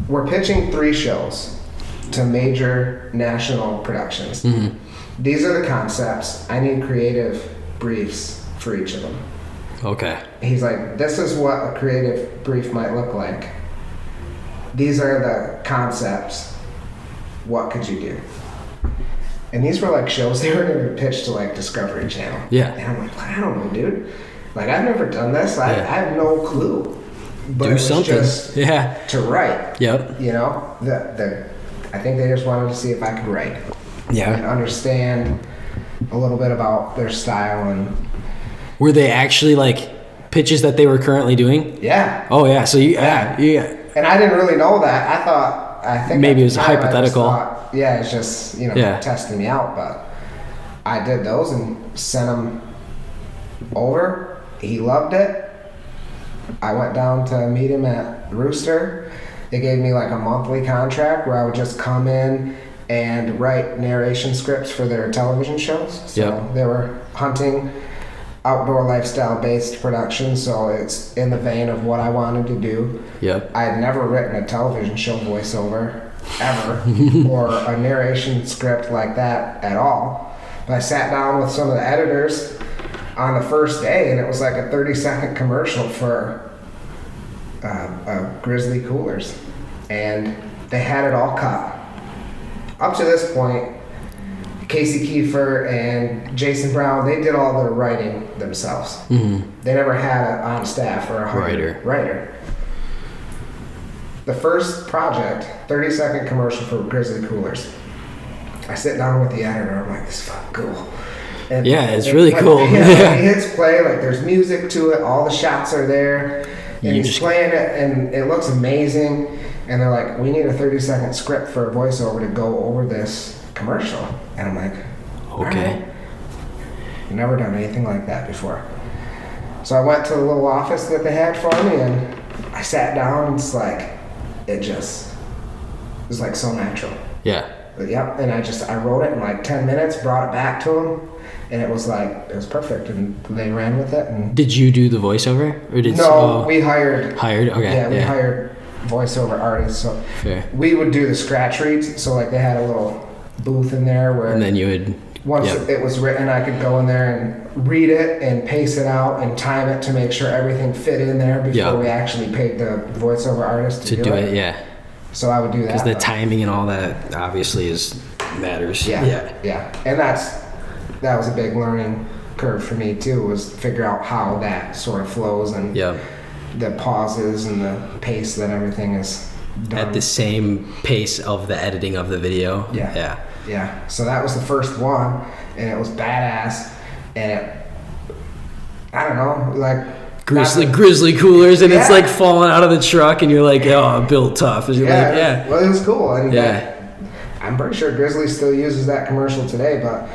we're pitching 3 shows to major national productions. Mm-hmm. These are the concepts. I need creative briefs for each of them. Okay. He's like, this is what a creative brief might look like. These are the concepts. What could you do? And these were shows they were going to pitch to Discovery Channel. Yeah. And I'm like, I don't know, dude. I've never done this. I have no clue. But do it was something. Just to write. Yep. I think they just wanted to see if I could write. Yeah. And understand a little bit about their style. And were they actually pitches that they were currently doing? Yeah. Oh yeah. So yeah. And I didn't really know that. I think maybe it was hypothetical. It's just testing me out. But I did those and sent them over. He loved it. I went down to meet him at Rooster. They gave me like a monthly contract where I would just come in and write narration scripts for their television shows. So they were hunting, outdoor lifestyle based production, so it's in the vein of what I wanted to do. I had never written a television show voiceover ever or a narration script like that at all. But I sat down with some of the editors on the first day, and it was like a 30-second commercial for Grizzly Coolers, and they had it all cut. Up to this point, Casey Kiefer and Jason Brown, they did all the writing themselves. Mm-hmm. They never had it on staff or a writer. The first project, 30-second commercial for Grizzly Coolers. I sit down with the editor, I'm like, this is fucking cool. And it's really cool. He hits play, like there's music to it, all the shots are there, and he's playing it, and it looks amazing. And they're like, we need a 30-second script for a voiceover to go over this commercial. And I'm like, okay. I've never done anything like that before. So I went to the little office that they had for me, and I sat down, and it's like, it was like so natural. And I wrote it in like 10 minutes, brought it back to them, and it was perfect, and they ran with it. And did you do the voiceover, or we hired? Okay. We hired voiceover artists. So we would do the scratch reads. So like they had a little booth in there where, and then you would once it was written, I could go in there and read it and pace it out and time it to make sure everything fit in there before we actually paid the voiceover artist to do it. So I would do that because the timing and all that obviously matters. And that was a big learning curve for me too, was figure out how that sort of flows and the pauses and the pace that everything is done at the same pace of the editing of the video. So that was the first one, and it was badass, and I don't know, like Grizzly Coolers, and it's like falling out of the truck, and you're like, oh, built tough. Well, it was cool. And I'm pretty sure Grizzly still uses that commercial today, but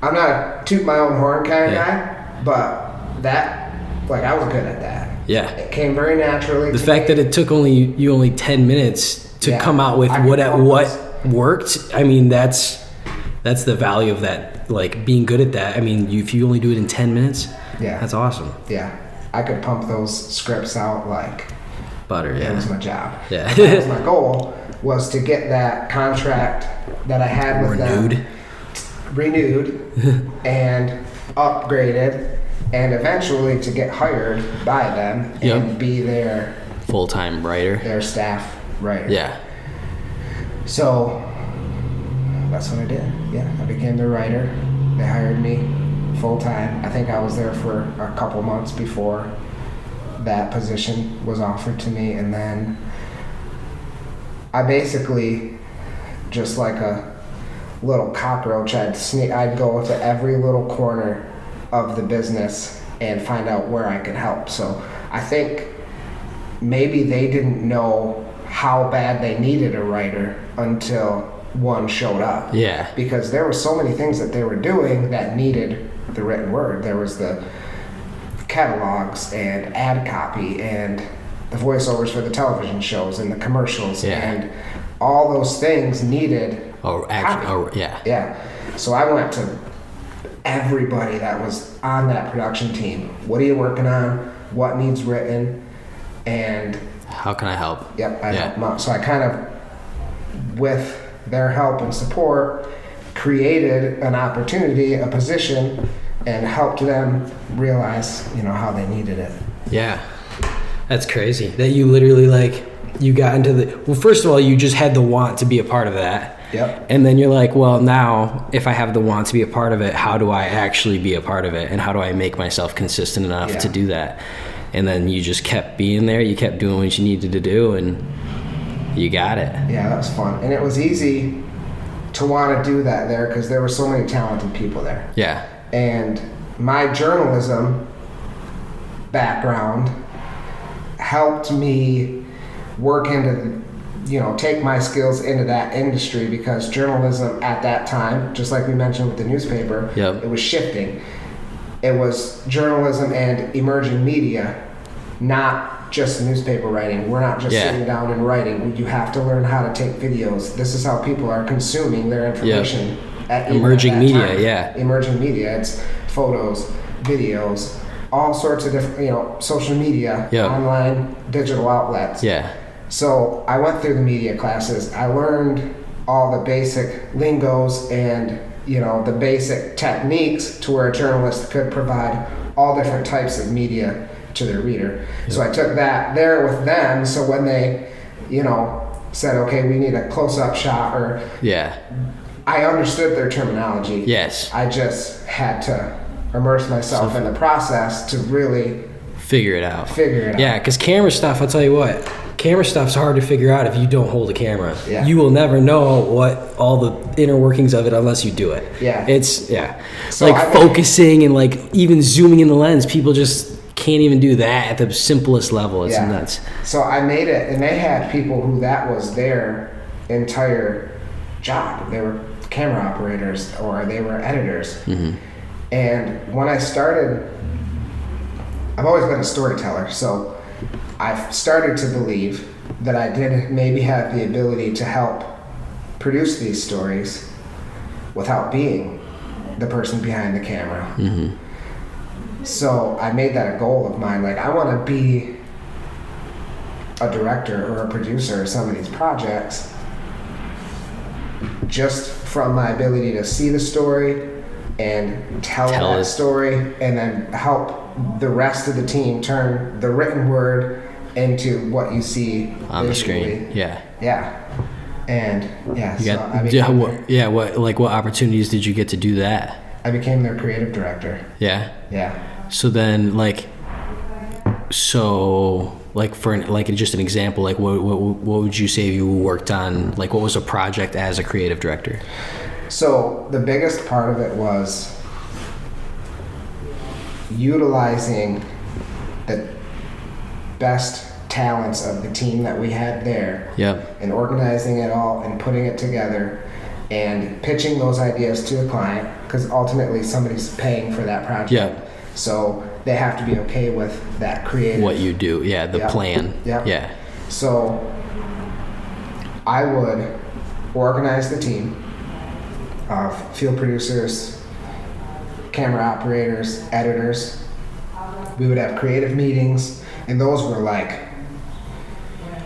I'm not a toot my own horn kind of guy, but that, like, I was good at that. It came very naturally. The fact that it took you only 10 minutes to come out with what worked, I mean, that's the value of that, like, being good at that. I mean, if you only do it in 10 minutes, that's awesome. I could pump those scripts out like butter. It was my job. That was my goal, was to get that contract that I had with them renewed and upgraded, and eventually to get hired by them and be their full-time writer, their staff writer. So that's what I did. I became their writer. They hired me full-time. I think I was there for a couple months before that position was offered to me, and then I basically, just like a little cockroach, I'd go to every little corner of the business and find out where I could help. So I think maybe they didn't know how bad they needed a writer until one showed up. Because there were so many things that they were doing that needed the written word. There was the catalogs and ad copy and the voiceovers for the television shows and the commercials and all those things needed So I went to everybody that was on that production team. What are you working on? What needs written? And how can I help? I help them out. So I kind of, with their help and support, created an opportunity, a position, and helped them realize, how they needed it. That's crazy that you literally, like, you got into first of all, you just had the want to be a part of that. And then you're like, well, now if I have the want to be a part of it, how do I actually be a part of it, and how do I make myself consistent enough to do that? And then you just kept being there, you kept doing what you needed to do, and you got it. That was fun. And it was easy to want to do that there because there were so many talented people there. And my journalism background helped me work into, take my skills into that industry, because journalism at that time, just like we mentioned with the newspaper, it was shifting. it was journalism and emerging media, not just newspaper writing. We're not just sitting down and writing. You have to learn how to take videos. This is how people are consuming their information. Emerging media, Emerging media. It's photos, videos, all sorts of different, social media, online, digital outlets. Yeah. So I went through the media classes. I learned all the basic lingos and, the basic techniques to where a journalist could provide all different types of media to their reader. Yep. So I took that there with them. So when they, said, okay, we need a close-up shot, or I understood their terminology. Yes. I just had to immerse myself in the process to really figure it out. Yeah, because camera stuff, I'll tell you what, camera stuff's hard to figure out if you don't hold a camera. Yeah. You will never know what all the inner workings of it unless you do it. Yeah. It's so focusing and even zooming in the lens. People just can't even do that at the simplest level. It's nuts. So I made it, and they had people who that was their entire job. They were camera operators or they were editors. Mm-hmm. And when I started, I've always been a storyteller, so I've started to believe that I did maybe have the ability to help produce these stories without being the person behind the camera. Mm-hmm. So I made that a goal of mine. I want to be a director or a producer of some of these projects just from my ability to see the story and tell that story, and then help the rest of the team turn the written word into what you see on the screen. And what opportunities did you get to do that? I became their creative director. So then for just an example, what would you say you worked on? What was a project as a creative director? So the biggest part of it was utilizing the best talents of the team that we had there, and organizing it all and putting it together and pitching those ideas to the client, because ultimately somebody's paying for that project. So they have to be okay with that creative. What you do, the plan. So I would organize the team of field producers, camera operators, editors. We would have creative meetings, and those were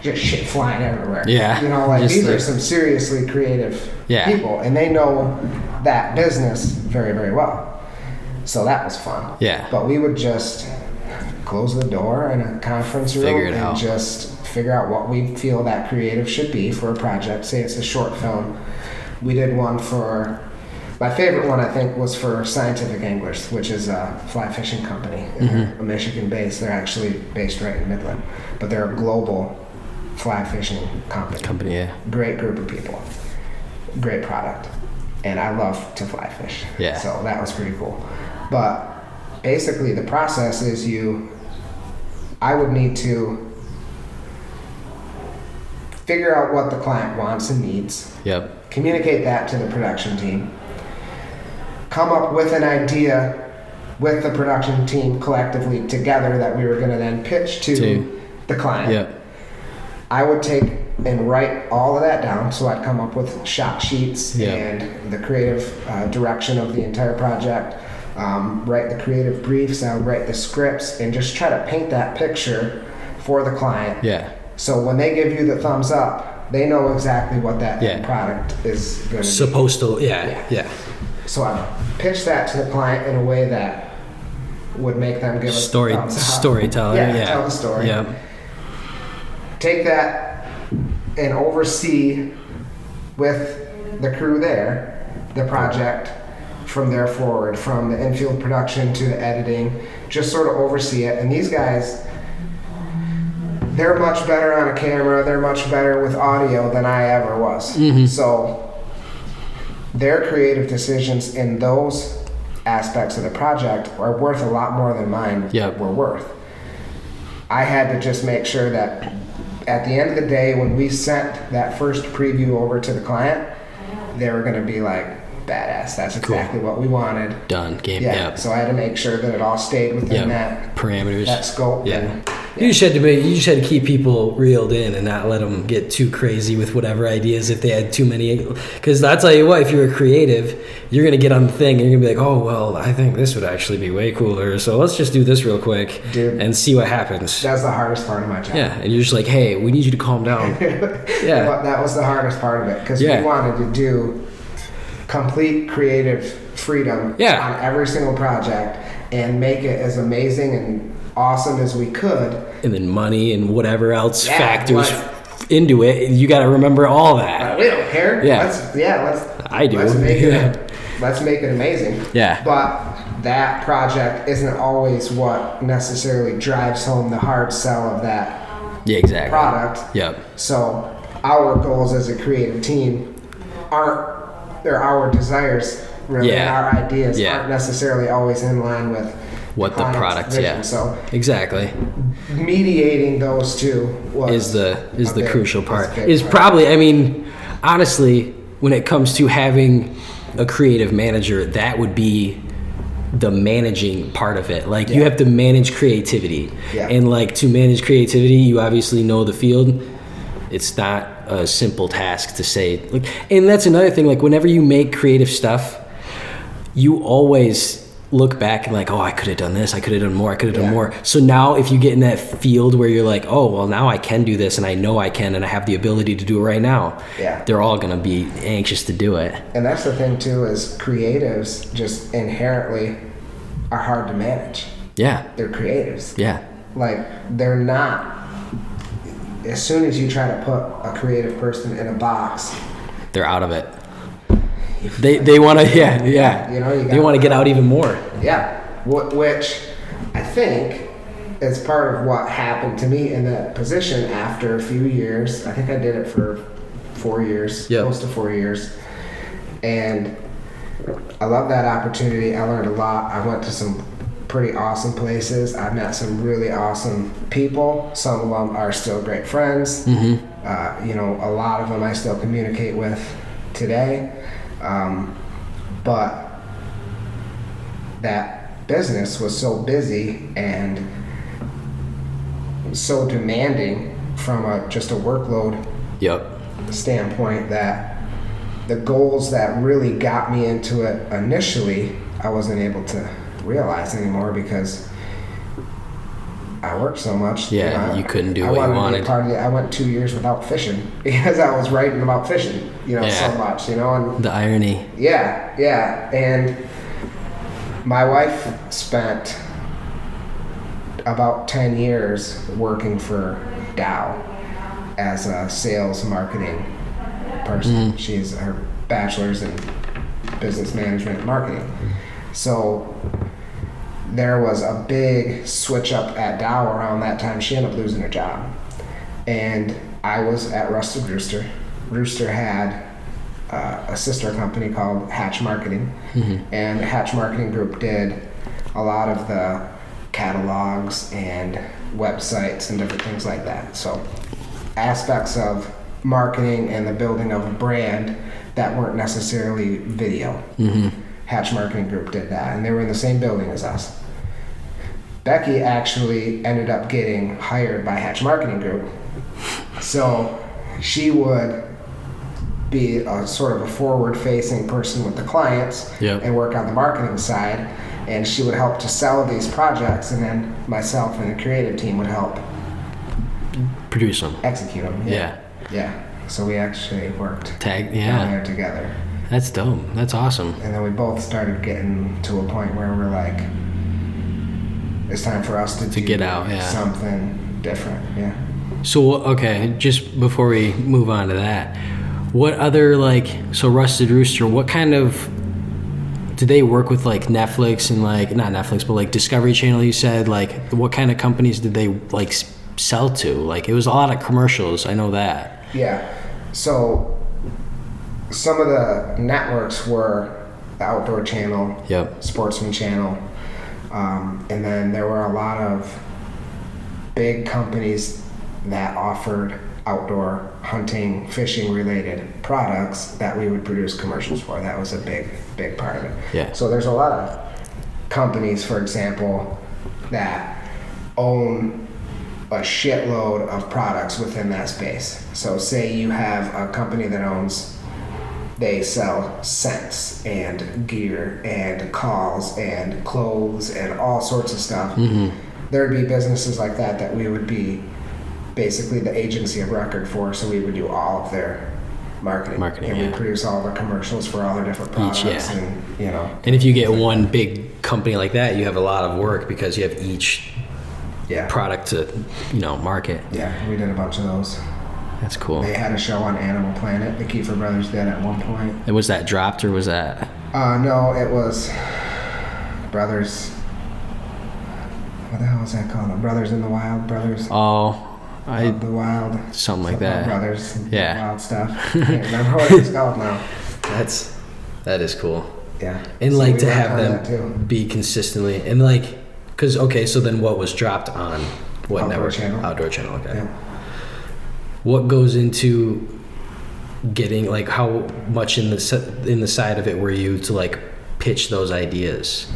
just shit flying everywhere. These are some seriously creative people, and they know that business very, very well. So that was fun. But we would just close the door in a conference room and just figure out what we feel that creative should be for a project. Say it's a short film. We did one for, my favorite one I think was for Scientific Anglers, which is a fly fishing company. They're a Michigan base. They're actually based right in Midland, but they're a global fly fishing company. Great group of people, great product, and I love to fly fish. So that was pretty cool. But basically the process is I would need to figure out what the client wants and needs. Communicate that to the production team. Come up with an idea with the production team collectively together that we were going to then pitch to the client. I would take and write all of that down. So I'd come up with shot sheets and the creative direction of the entire project. Write the creative briefs. I would write the scripts and just try to paint that picture for the client. So when they give you the thumbs up, they know exactly what that end product is going to be. Supposed to, So I pitch that to the client in a way that would make them give us storyteller. Tell the story. Take that and oversee with the crew there the project from there forward, from the infield production to the editing, just sort of oversee it. And these guys, they're much better on a camera, they're much better with audio than I ever was. So their creative decisions in those aspects of the project are worth a lot more than mine were worth. I had to just make sure that at the end of the day, when we sent that first preview over to the client, they were going to be like, badass. That's exactly what we wanted. Done. Game. Yeah. Yep. So I had to make sure that it all stayed within that parameters, that scope. Yeah. And, You just had to keep people reeled in and not let them get too crazy with whatever ideas if they had too many. Because I'll tell you what, if you're a creative, you're gonna get on the thing and you're gonna be like, oh well, I think this would actually be way cooler. So let's just do this real quick, dude, and see what happens. That's the hardest part of my job. Yeah, and you're just like, hey, we need you to calm down. Yeah, well, that was the hardest part of it because we wanted to do complete creative freedom on every single project and make it as amazing and awesome as we could, and then money and whatever else factors into it. You got to remember all that. We don't care. Yeah, I do. Let's make it amazing. Yeah, but that project isn't always what necessarily drives home the hard sell of that product. Yep. So our goals as a creative team they're our desires really, and our ideas aren't necessarily always in line with what the product vision. So exactly mediating those two is the crucial part. Is probably, I mean, honestly, when it comes to having a creative manager, that would be the managing part of it. Like you have to manage creativity, and like to manage creativity, you obviously know the field. It's not a simple task to say, like, and that's another thing. Like whenever you make creative stuff, you always look back and like, oh, I could have done this, I could have done more, I could have done more. So now if you get in that field where you're like, oh, well, now I can do this and I know I can and I have the ability to do it right now, they're all going to be anxious to do it. And that's the thing too, is creatives just inherently are hard to manage. Yeah. They're creatives. Yeah. Like they're not, as soon as you try to put a creative person in a box, they're out of it. They want to, You know, they want to get out even more. Yeah, which I think is part of what happened to me in that position after a few years. I think I did it for 4 years, close to 4 years. And I love that opportunity. I learned a lot. I went to some pretty awesome places. I met some really awesome people. Some of them are still great friends. Mm-hmm. You know, a lot of them I still communicate with today. But that business was so busy and so demanding from just a workload standpoint that the goals that really got me into it initially, I wasn't able to realize anymore because I worked so much. Yeah, you couldn't do what you wanted. I went 2 years without fishing because I was writing about fishing, so much, and the irony. Yeah. And my wife spent about 10 years working for Dow as a sales marketing person. Mm-hmm. She's her bachelor's in business management and marketing. So there was a big switch up at Dow around that time. She ended up losing her job. And I was at Rusted Rooster. Rooster had a sister company called Hatch Marketing. Mm-hmm. And the Hatch Marketing Group did a lot of the catalogs and websites and different things like that. So aspects of marketing and the building of a brand that weren't necessarily video. Mm-hmm. Hatch Marketing Group did that, and they were in the same building as us. Becky actually ended up getting hired by Hatch Marketing Group. So she would be a sort of a forward-facing person with the clients and work on the marketing side, and she would help to sell these projects, and then myself and the creative team would help produce them, execute them. Yeah. So we actually worked down there together. That's dope. That's awesome. And then we both started getting to a point where we're like, it's time for us to get out, something different. Yeah. So, okay, just before we move on to that, what other, so Rusted Rooster, what kind of, did they work with Netflix and not Netflix, but Discovery Channel, you said? What kind of companies did they sell to? It was a lot of commercials, I know that. Yeah. So some of the networks were the Outdoor Channel, Sportsman Channel, and then there were a lot of big companies that offered outdoor hunting, fishing related products that we would produce commercials for. That was a big part of it. Yeah. So there's a lot of companies, for example, that own a shitload of products within that space. So say you have a company that they sell scents and gear and calls and clothes and all sorts of stuff. Mm-hmm. There'd be businesses like that we would be basically the agency of record for, so we would do all of their marketing and we produce all the commercials for all their different products. And if you get one big company like that, you have a lot of work because you have each product to market. Yeah, we did a bunch of those. That's cool. They had a show on Animal Planet. The Kiefer brothers did at one point. And was that dropped or was that? No, it was Brothers. What the hell was that called? Brothers in the Wild. Brothers. Oh. The Wild. Something like that. Brothers. Yeah. Wild stuff. I can't remember what it's called now. That is cool. Yeah. And so to have them be consistently and because so then what was dropped on what Outdoor network? Channel. Outdoor Channel. Okay. Yeah. What goes into getting how much in the side of it were you to pitch those ideas,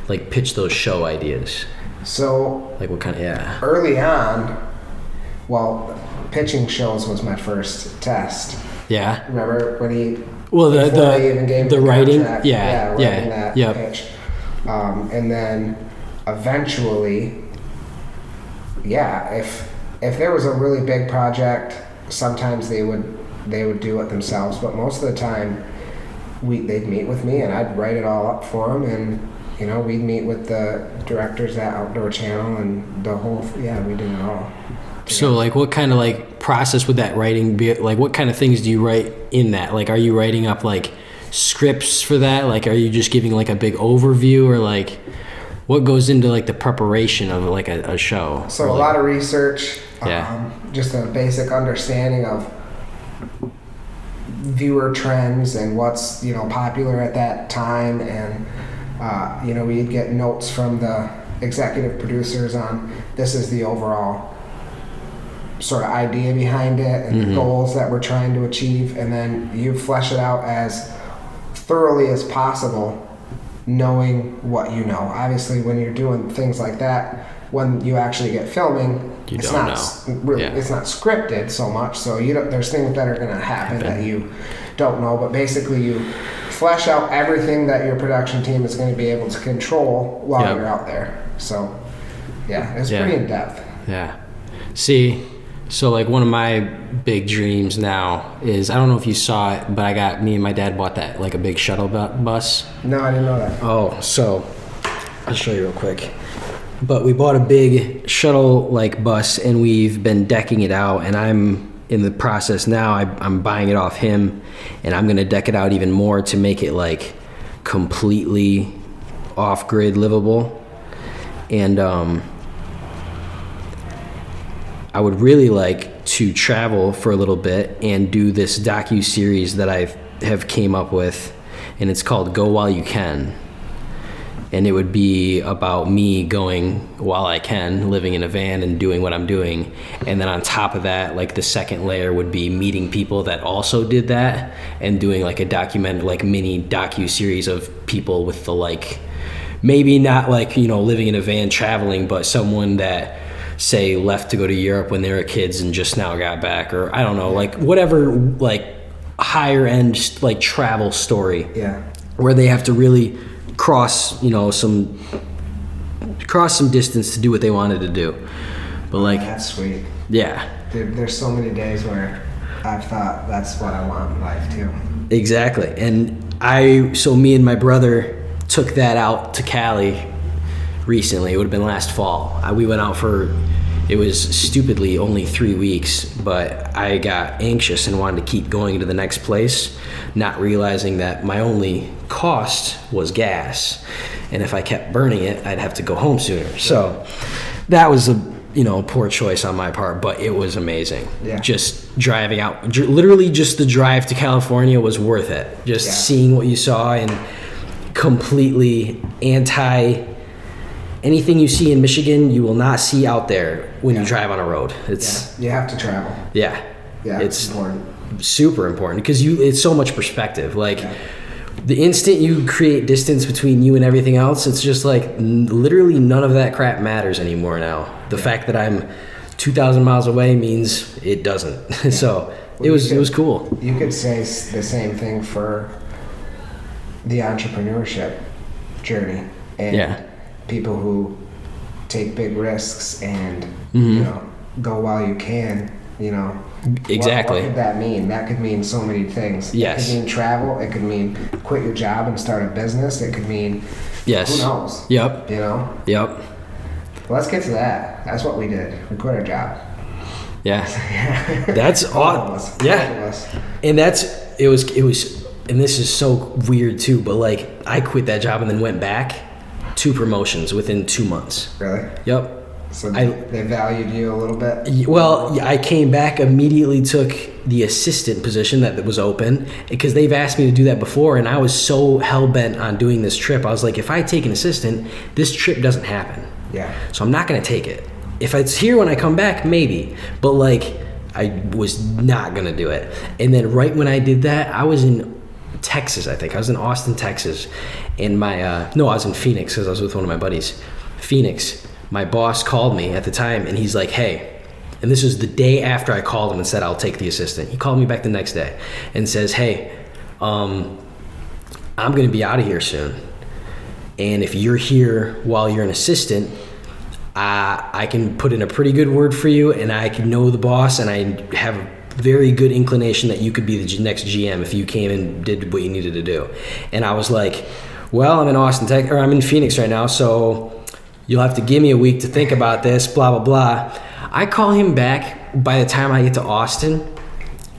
pitch those show ideas? So what kind of early on, pitching shows was my first test. Yeah. Remember when he even gave the writing contract, writing that pitch, and then eventually if there was a really big project, sometimes they would do it themselves, but most of the time they'd meet with me and I'd write it all up for them, and we'd meet with the directors at Outdoor Channel and the whole we did it all. So what kind of process would that writing be? What kind of things do you write in that? Are you writing up scripts for that? Are you just giving a big overview, or what goes into the preparation of a show? So a lot of research, just a basic understanding of viewer trends and what's popular at that time, and we'd get notes from the executive producers on this is the overall sort of idea behind it and the goals that we're trying to achieve, and then you flesh it out as thoroughly as possible, knowing what obviously when you're doing things like that, when you actually get filming, it's not scripted so much, so there's things that are going to happen that you don't know, but basically you flesh out everything that your production team is going to be able to control while you're out there. So it's pretty in depth. See, so one of my big dreams now is, I don't know if you saw it, but me and my dad bought that a big shuttle bus. No, I didn't know that. Oh, so I'll show you real quick. But we bought a big shuttle bus and we've been decking it out, and I'm in the process now. I'm buying it off him, and I'm gonna deck it out even more to make it completely off-grid livable. And I would really like to travel for a little bit and do this docu-series that I have came up with, and it's called Go While You Can. And it would be about me going while I can, living in a van and doing what I'm doing. And then on top of that, the second layer would be meeting people that also did that and doing a mini docu-series of people with the maybe not living in a van traveling, but someone that say left to go to Europe when they were kids and just now got back, or I don't know, whatever higher end travel story. Yeah. Where they have to really cross some distance to do what they wanted to do. But that's sweet. Yeah. There's so many days where I've thought that's what I want in life too. Exactly. And me and my brother took that out to Cali recently. It would have been last fall. We went out it was stupidly only 3 weeks, but I got anxious and wanted to keep going to the next place, not realizing that my only cost was gas, and if I kept burning it, I'd have to go home sooner. So that was a poor choice on my part, but it was amazing. Yeah. Just driving out, literally just the drive to California was worth it. Just seeing what you saw, and completely anything you see in Michigan, you will not see out there when you drive on a road. You have to travel. Yeah. Yeah, it's important. super important because it's so much perspective. Like the instant you create distance between you and everything else, it's just like literally none of that crap matters anymore now. The fact that I'm 2,000 miles away means it doesn't. Yeah. So it was cool. You could say the same thing for the entrepreneurship journey and people who take big risks and go while you can. Exactly. What could that mean? That could mean so many things. Yes. It could mean travel. It could mean quit your job and start a business. It could mean who knows. Yep. Yep. Well, let's get to that. That's what we did. We quit our job. Yeah. That's odd. Yeah. And it was and this is so weird too, but like I quit that job and then went back 2 promotions within 2 months. Really? Yep. So they valued you a little bit? Well, I came back, immediately took the assistant position that was open because they've asked me to do that before, and I was so hell-bent on doing this trip. I was like, if I take an assistant, this trip doesn't happen. Yeah. So I'm not going to take it. If it's here when I come back, maybe. But, like, I was not going to do it. And then right when I did that, I was in Texas, I think. I was in Austin, Texas. And I was in Phoenix because I was with one of my buddies. Phoenix. My boss called me at the time, and he's like, hey, and this was the day after I called him and said, I'll take the assistant. He called me back the next day and says, hey, I'm going to be out of here soon. And if you're here while you're an assistant, I can put in a pretty good word for you, and I can know the boss, and I have a very good inclination that you could be the next GM if you came and did what you needed to do. And I was like, well, I'm in I'm in Phoenix right now, so you'll have to give me a week to think about this, blah, blah, blah. I call him back by the time I get to Austin,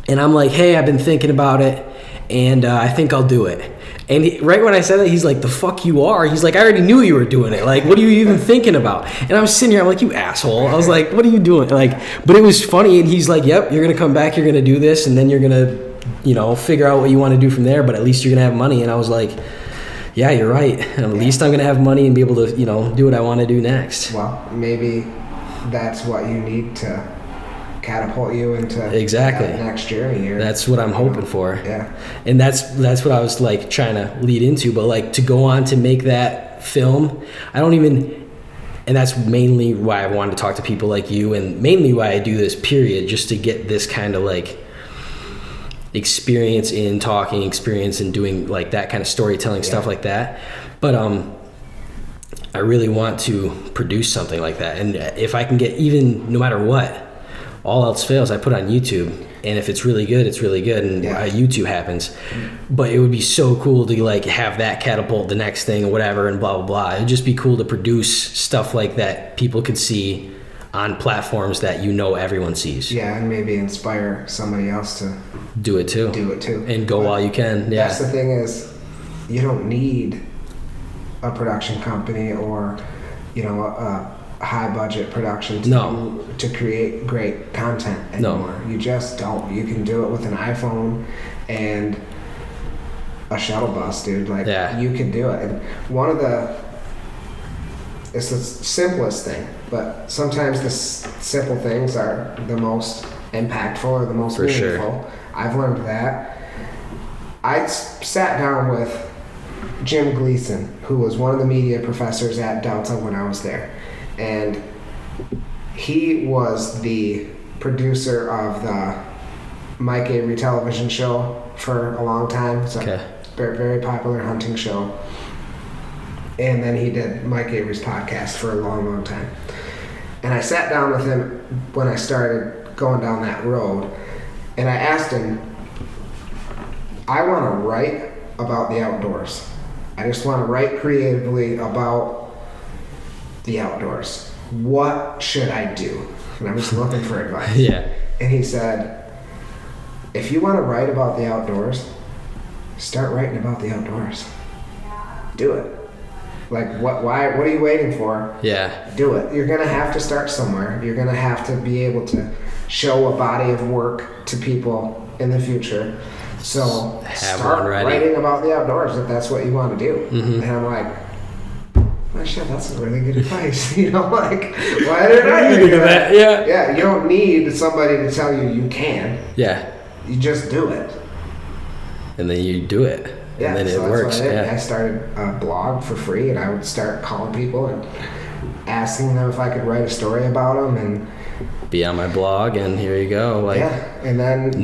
and I'm like, hey, I've been thinking about it, and I think I'll do it. And right when I said that, he's like, the fuck you are? He's like, I already knew you were doing it. Like, what are you even thinking about? And I'm sitting here, I'm like, you asshole. I was like, what are you doing? Like, but it was funny, and he's like, yep, you're going to come back, you're going to do this, and then you're going to, figure out what you want to do from there, but at least you're going to have money. And I was like, yeah, you're right. And at least I'm going to have money and be able to, do what I want to do next. Well, maybe that's what you need to catapult you into exactly that next journey here. That's what I'm hoping for. Yeah. And that's what I was like trying to lead into. But like to go on to make that film, and that's mainly why I wanted to talk to people like you, and mainly why I do this, period, just to get this kind of like experience in talking, experience in doing like that kind of storytelling, stuff like that. But I really want to produce something like that, and if I can get, even no matter what, all else fails, I put it on YouTube, and if it's really good, it's really good, and YouTube happens. But it would be so cool to like have that catapult the next thing or whatever, and blah blah blah. It'd just be cool to produce stuff like that people could see on platforms that everyone sees. Yeah, and maybe inspire somebody else to do it too. And go while you can. Yeah. That's the thing is, you don't need a production company or, a high budget production to create great content anymore. No. You just don't. You can do it with an iPhone and a shuttle bus, dude. Like, you can do it. And it's the simplest thing, but sometimes the simple things are the most impactful or the most meaningful. Sure. I've learned that. I sat down with Jim Gleason, who was one of the media professors at Delta when I was there. And he was the producer of the Mike Avery television show for a long time. It's a very, very popular hunting show. And then he did Mike Avery's podcast for a long, long time. And I sat down with him when I started going down that road, and I asked him, I want to write about the outdoors. I just want to write creatively about the outdoors. What should I do? And I'm just looking for advice. Yeah. And he said, if you want to write about the outdoors, start writing about the outdoors. Do it. Like, what are you waiting for? Yeah. Do it. You're going to have to start somewhere. You're going to have to be able to show a body of work to people in the future. So start writing about the outdoors if that's what you want to do. Mm-hmm. And I'm like, oh shit, that's a really good advice. You know, like, why did I think of that? Yeah. Yeah, you don't need somebody to tell you can. Yeah. You just do it. And then you do it. Yeah, And then so it works. What I did. Yeah. I started a blog for free, and I would start calling people and asking them if I could write a story about them, and be on my blog, and here you go. Like, yeah, and then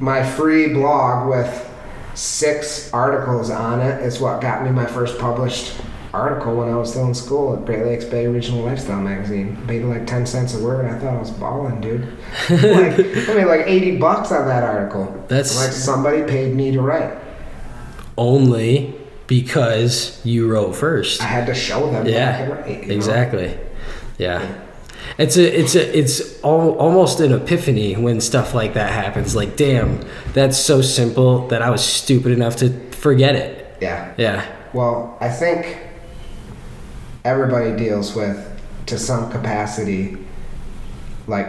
my free blog with 6 articles on it is what got me my first published article when I was still in school at Great Lakes Bay Regional Lifestyle Magazine. Paid like 10 cents a word. I thought I was balling, dude. I made like $80 on that article. That's like somebody paid me to write. Only because you wrote first. I had to show them that I could write. Exactly. Know? Yeah. It's almost an epiphany when stuff like that happens. Like, damn, that's so simple that I was stupid enough to forget it. Yeah. Yeah. Well, I think everybody deals with, to some capacity, like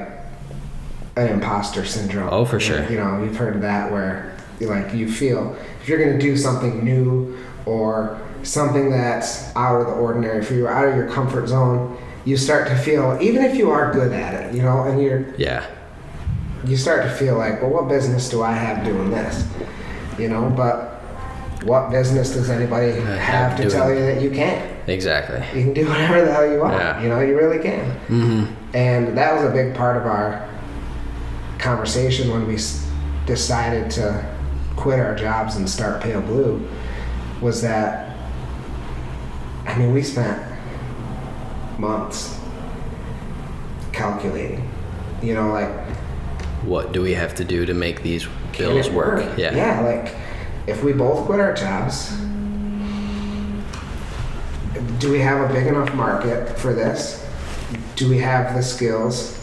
an imposter syndrome. Oh, for sure. You know, you've heard of that, where like you feel if you're going to do something new or something that's out of the ordinary for you, out of your comfort zone, you start to feel, even if you are good at it, you know, and you start to feel like, well, what business do I have doing this? You know, but what business does anybody have to tell you that you can't? Exactly. You can do whatever the hell you want. Yeah. You know, you really can. Mm-hmm. And that was a big part of our conversation when we decided to quit our jobs and start Pale Blue, was that, I mean, we spent months calculating, you know, like, what do we have to do to make these bills work? Yeah, like, if we both quit our jobs, do we have a big enough market for this? Do we have the skills?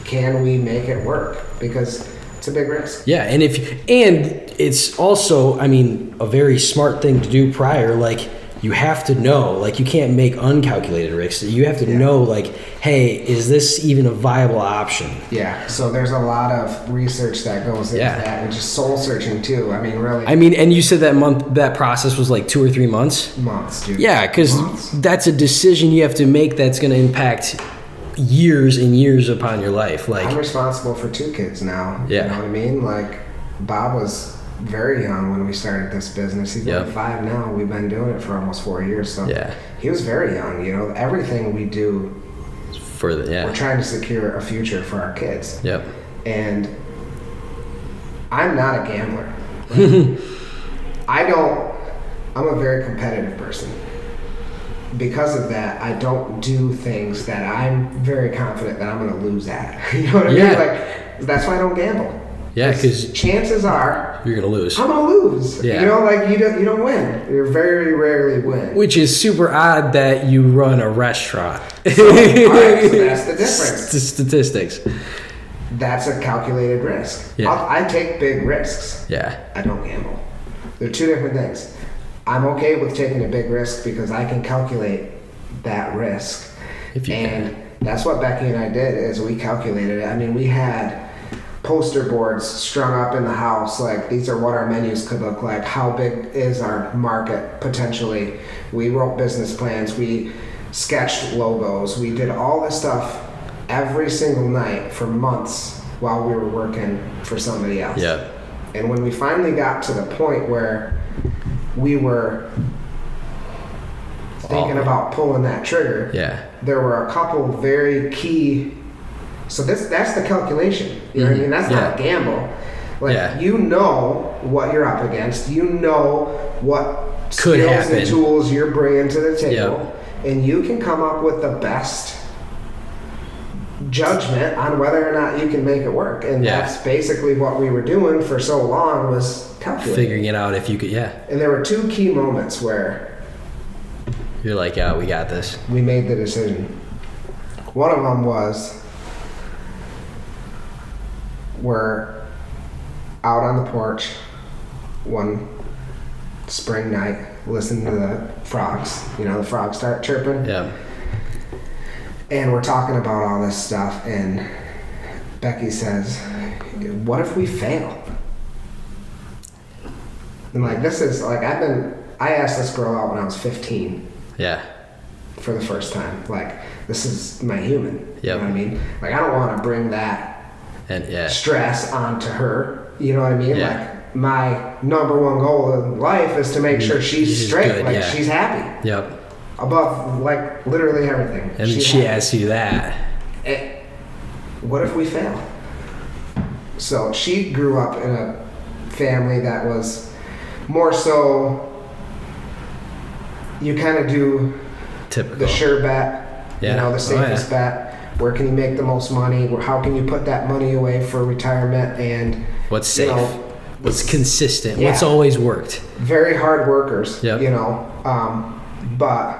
Can we make it work? Because it's a big risk. Yeah, and it's also, I mean, a very smart thing to do prior. Like, you have to know, like, you can't make uncalculated risks. You have to know, like, hey, is this even a viable option? Yeah, so there's a lot of research that goes into that, and just soul searching too. I mean, really. I mean, and you said that process was like 2 or 3 months? Months, dude. Yeah, because that's a decision you have to make that's going to impact years and years upon your life. Like, I'm responsible for 2 kids now. Yeah. You know what I mean? Like, Bob was very young when we started this business. He's like 5 now. We've been doing it for almost 4 years. So he was very young. You know, everything we do, we're trying to secure a future for our kids. Yep. And I'm not a gambler. I'm a very competitive person. Because of that, I don't do things that I'm very confident that I'm going to lose at. You know what I mean? Like, that's why I don't gamble. Yeah, because chances are you're gonna lose. I'm gonna lose. Yeah. You know, like you don't win. You very rarely win. Which is super odd that you run a restaurant. So that's the difference. Statistics. That's a calculated risk. Yeah. I take big risks. Yeah. I don't gamble. They're 2 different things. I'm okay with taking a big risk because I can calculate that risk. If you and can. That's what Becky and I did, is we calculated it. I mean, we had poster boards strung up in the house, like, these are what our menus could look like, how big is our market potentially. We wrote business plans, we sketched logos, we did all this stuff every single night for months while we were working for somebody else. Yeah. And when we finally got to the point where we were thinking about pulling that trigger, there were a couple very key. So that's the calculation. You know what I mean? That's not a gamble. Like, you know what you're up against. You know what skills and tools you're bringing to the table. And you can come up with the best judgment on whether or not you can make it work. And that's basically what we were doing for so long, was calculating. Figuring it out if you could, And there were 2 key moments where you're like, yeah, we got this. We made the decision. One of them was, we're out on the porch one spring night listening to the frogs. You know, the frogs start chirping. Yeah. And we're talking about all this stuff, and Becky says, what if we fail? And like, this is like, I asked this girl out when I was 15. Yeah. for the first time. Like, this is my human. Yep. You know what I mean? Like, I don't want to bring that stress onto her. You know what I mean? Yeah. Like, my number one goal in life is to make sure she's straight. Good, like, she's happy. Yep. Above, like, literally everything. And she asks you that. What if we fail? So she grew up in a family that was more so, you kind of do typical. The sure bet, the safest bet. Where can you make the most money? How can you put that money away for retirement? And what's safe? What's consistent? What's always worked? Very hard workers, yep. But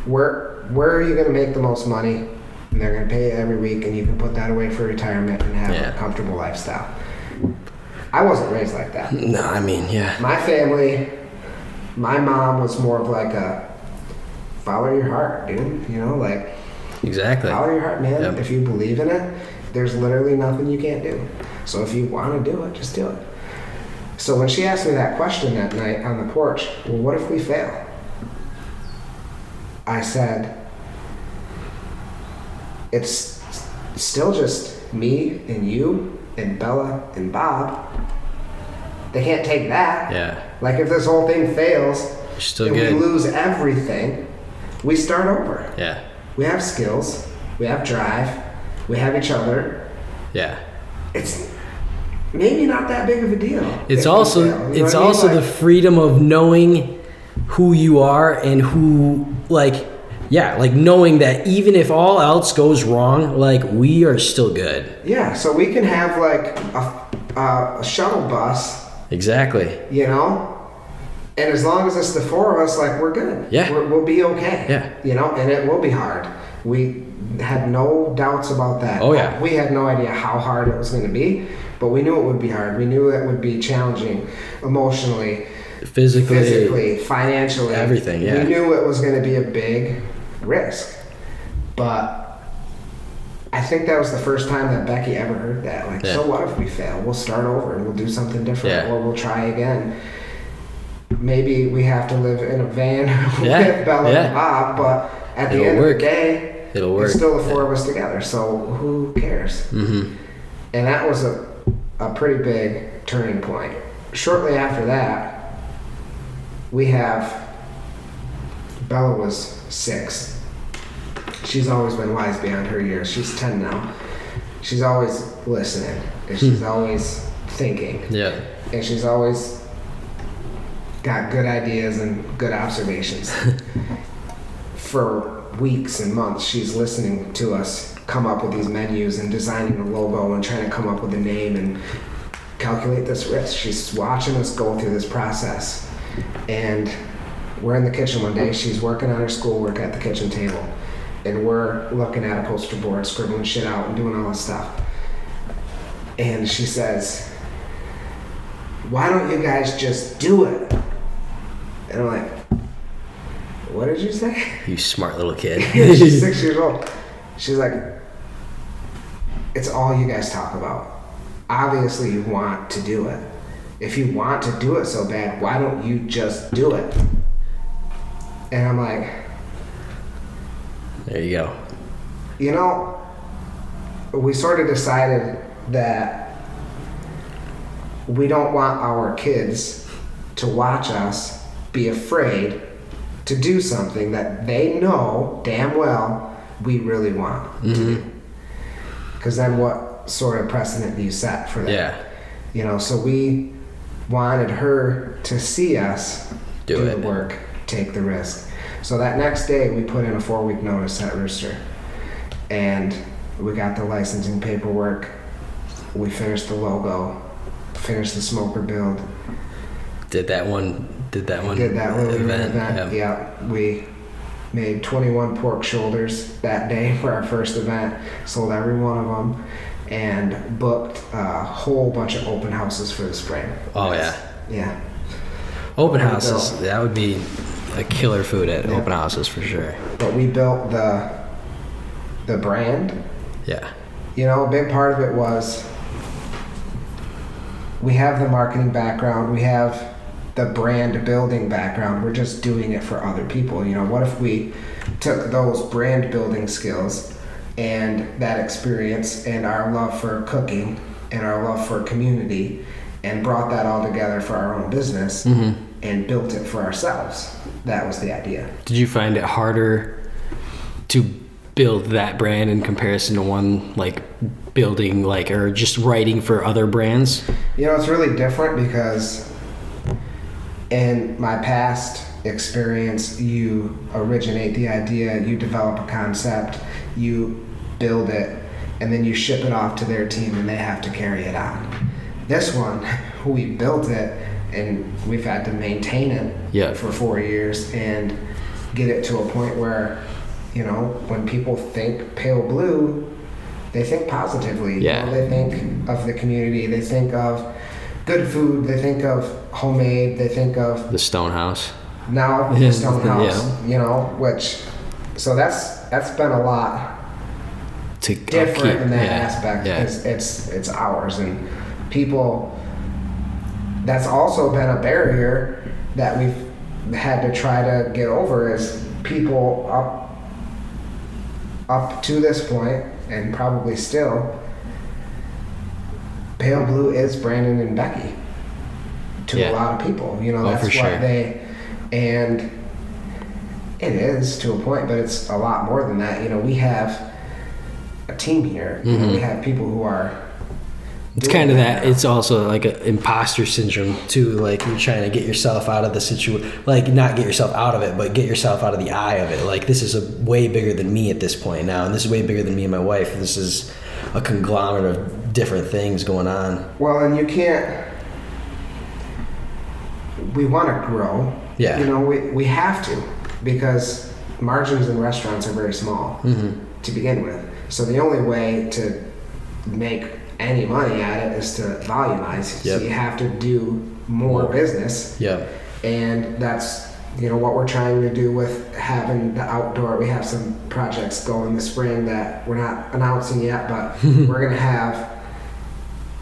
where are you going to make the most money? And they're going to pay you every week, and you can put that away for retirement and have a comfortable lifestyle. I wasn't raised like that. No, I mean, yeah. My family, my mom was more of like a follow your heart, dude. Like exactly. Follow your heart, man. Yep. If you believe in it, there's literally nothing you can't do. So if you want to do it, just do it. So when she asked me that question that night on the porch, well, what if we fail? I said, it's still just me and you and Bella and Bob. They can't take that. Yeah. Like, if this whole thing fails, you're still and good. We lose everything, we start over. Yeah. We have skills. We have drive. We have each other. Yeah. It's maybe not that big of a deal. It's also the freedom of knowing who you are and who, like knowing that even if all else goes wrong, like, we are still good. Yeah, so we can have like a shuttle bus. Exactly. And as long as it's the four of us, like, we're good. Yeah. We'll be okay. Yeah. And it will be hard. We had no doubts about that. Oh, yeah. We had no idea how hard it was going to be, but we knew it would be hard. We knew it would be challenging emotionally, physically, financially. Everything, yeah. We knew it was going to be a big risk. But I think that was the first time that Becky ever heard that. Like, so what if we fail? We'll start over and we'll do something different, or we'll try again. Maybe we have to live in a van with Bella and Bob, but at the end of the day, it's still the four of us together. So who cares? Mm-hmm. And that was a pretty big turning point. Shortly after that, Bella was 6. She's always been wise beyond her years. She's 10 now. She's always listening, and she's always thinking. Yeah. And she's always got good ideas and good observations. For weeks and months, she's listening to us come up with these menus and designing the logo and trying to come up with a name and calculate this risk. She's watching us go through this process. And we're in the kitchen one day. She's working on her schoolwork at the kitchen table. And we're looking at a poster board, scribbling shit out and doing all this stuff. And she says, why don't you guys just do it? And I'm like, what did you say? You smart little kid. She's 6 years old. She's like, it's all you guys talk about. Obviously you want to do it. If you want to do it so bad, why don't you just do it? And I'm like, there you go. We sort of decided that we don't want our kids to watch us be afraid to do something that they know damn well we really want to do. Because then what sort of precedent do you set for that? Yeah. So we wanted her to see us do the work, take the risk. So that next day, we put in a 4-week notice at Rooster. And we got the licensing paperwork. We finished the logo, finished the smoker build. Did that one event. Yeah. We made 21 pork shoulders that day for our first event. Sold every one of them. And booked a whole bunch of open houses for the spring. Oh, yeah. Yeah. Open houses, that would be a killer food at open houses for sure. But we built the brand. Yeah. A big part of it was we have the marketing background. We have the brand building background. We're just doing it for other people. What if we took those brand building skills and that experience and our love for cooking and our love for community and brought that all together for our own business and built it for ourselves? That was the idea. Did you find it harder to build that brand in comparison to one like building like or just writing for other brands? It's really different because in my past experience, you originate the idea, you develop a concept, you build it, and then you ship it off to their team and they have to carry it on. This one, we built it and we've had to maintain it for 4 years and get it to a point where, when people think Pale Blue, they think positively. They think of the community, they think of good food, they think of homemade, they think of the Stone House. Now the Stone House, so that's been a lot different in that aspect because it's ours, and people, that's also been a barrier that we've had to try to get over, is people up to this point and probably still, Pale Blue is Brandon and Becky to a lot of people. That's what they, and it is to a point, but it's a lot more than that. We have a team here. We have people who are. It's kind of that. It's also like an imposter syndrome too. Like you're trying to get yourself out of the situation, like not get yourself out of it, but get yourself out of the eye of it. Like this is way bigger than me at this point now, and this is way bigger than me and my wife. This is a conglomerate of different things going on. Well, and you can't. We want to grow. Yeah. We have to, because margins in restaurants are very small to begin with. So the only way to make any money at it is to volumize. Yep. So you have to do more business. Yeah. And that's what we're trying to do with having the outdoor. We have some projects going this spring that we're not announcing yet, but we're going to have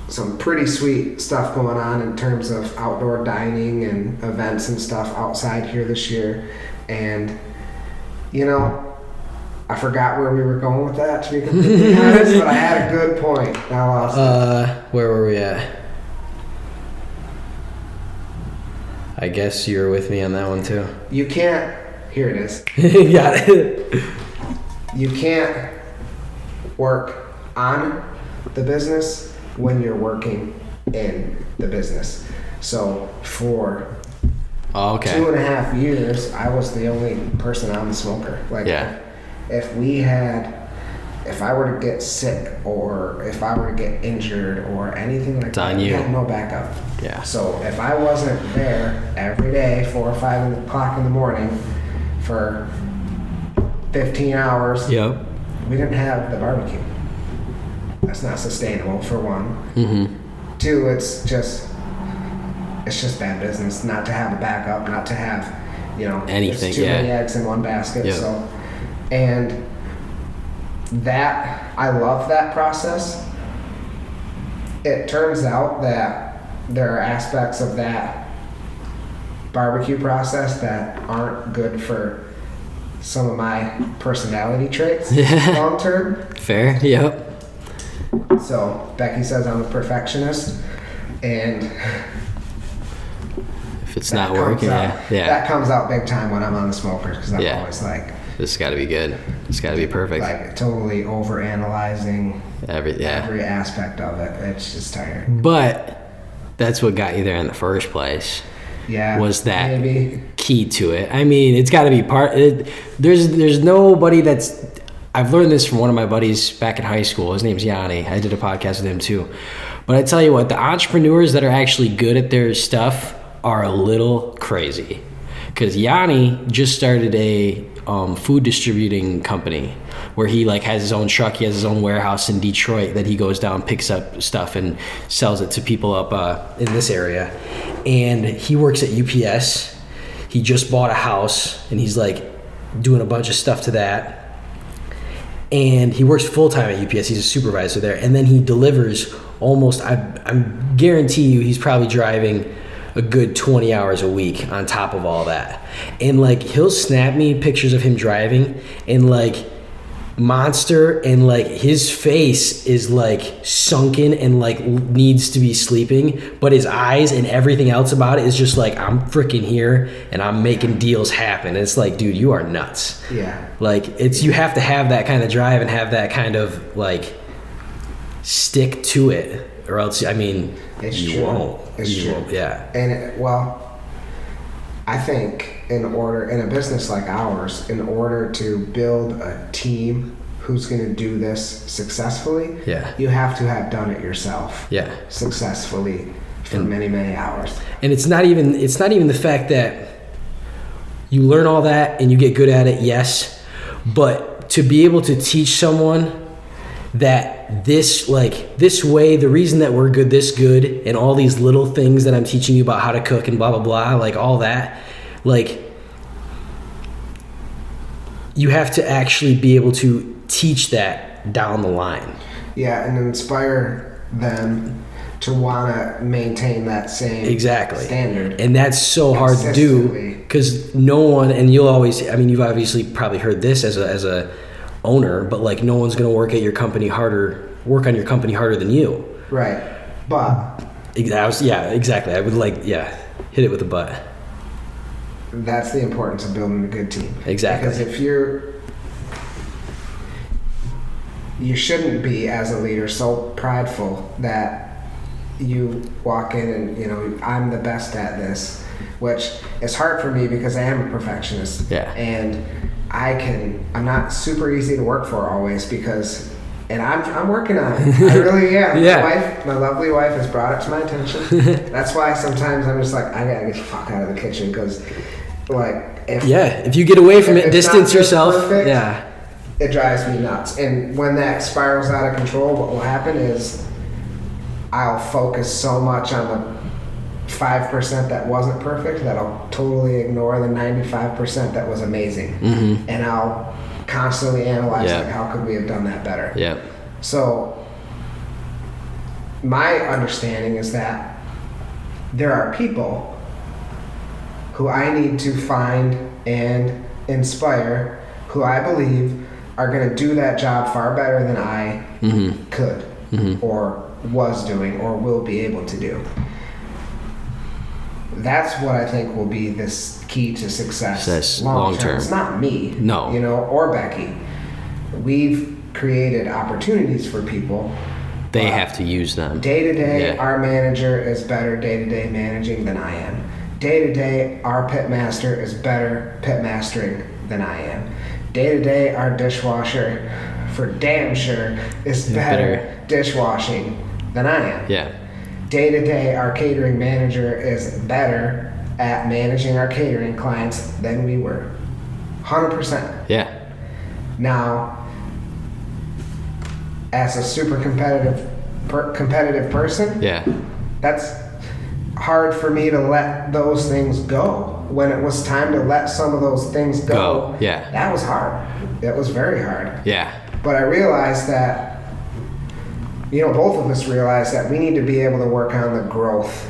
some pretty sweet stuff going on in terms of outdoor dining and events and stuff outside here this year. And I forgot where we were going with that, to be completely honest, but I had a good point. I lost it. Where were we at? I guess you were with me on that one too. You can't. Here it is. Got it. You can't work on the business when you're working in the business. So for 2.5 years, I was the only person on the smoker. If I were to get sick or if I were to get injured or anything like that, I had no backup. Yeah. So if I wasn't there every day, 4 or 5 o'clock in the morning for 15 hours, we didn't have the barbecue. That's not sustainable, for one. 2, it's just bad business not to have a backup, not to have, anything. Too many eggs in one basket. Yep. So, and that, I love that process. It turns out that there are aspects of that barbecue process that aren't good for some of my personality traits long term. Fair. Yep. So Becky says I'm a perfectionist, and if it's not working, that comes out big time when I'm on the smokers, because I'm always like, this has got to be good. It's got to be perfect. Like totally over analyzing every aspect of it. It's just tiring. But that's what got you there in the first place. Yeah, was that maybe key to it? I mean, it's got to be there's nobody that's. I've learned this from one of my buddies back in high school. His name's Yanni. I did a podcast with him too. But I tell you what, the entrepreneurs that are actually good at their stuff are a little crazy. Because Yanni just started a food distributing company where he has his own truck. He has his own warehouse in Detroit that he goes down, picks up stuff, and sells it to people up in this area. And he works at UPS. He just bought a house, and he's doing a bunch of stuff to that. And he works full-time at UPS. He's a supervisor there. And then he delivers almost, I'm guarantee you he's probably driving a good 20 hours a week on top of all that. And like he'll snap me pictures of him driving and like monster, and like his face is like sunken and like needs to be sleeping, but his eyes and everything else about it is just like, I'm freaking here and I'm making deals happen. And it's like, dude, you are nuts. Yeah. Like it's, you have to have that kind of drive and have that kind of like stick to it, or else, I mean, you won't. It's true. Yeah. And I think in a business like ours, in order to build a team who's going to do this successfully, you have to have done it yourself successfully for many, many hours. And it's not even the fact that you learn all that and you get good at it, yes, but to be able to teach someone that this way, the reason that we're this good, and all these little things that I'm teaching you about how to cook and blah, blah, blah, like all that, like you have to actually be able to teach that down the line. Yeah, and inspire them to want to maintain that same standard. And that's so hard to do, because no one, and you'll always, I mean, you've obviously probably heard this as a owner, but like no one's going to work on your company harder than you. Right. But exactly. I would hit it with a but. That's the importance of building a good team. Exactly. Because if you shouldn't be, as a leader, so prideful that you walk in and, I'm the best at this, which is hard for me because I am a perfectionist. Yeah. And I'm not super easy to work for always, and I'm working on it. I really am. Yeah. My lovely wife has brought it to my attention. That's why sometimes I'm just like, I gotta get the fuck out of the kitchen, because if you get away from it, distance yourself. Perfect, it drives me nuts. And when that spirals out of control, what will happen is I'll focus so much on the 5% that wasn't perfect that I'll totally ignore the 95% that was amazing. Mm-hmm. And I'll constantly analyze how could we have done that better. Yeah. So my understanding is that there are people who I need to find and inspire, who I believe are going to do that job far better than I could or was doing or will be able to do. That's what I think will be this key to success long term. It's not me, or Becky. We've created opportunities for people. They have to use them. Day to day, our manager is better day to day managing than I am. Day to day, our pit master is better pit mastering than I am. Day to day, our dishwasher, for damn sure, is better dishwashing than I am. Yeah. Day to day, our catering manager is better at managing our catering clients than we were. 100%. Yeah. Now, as a super competitive person, that's hard for me to let those things go. When it was time to let some of those things go, that was hard. That was very hard. Yeah. But I realized that, both of us realized that we need to be able to work on the growth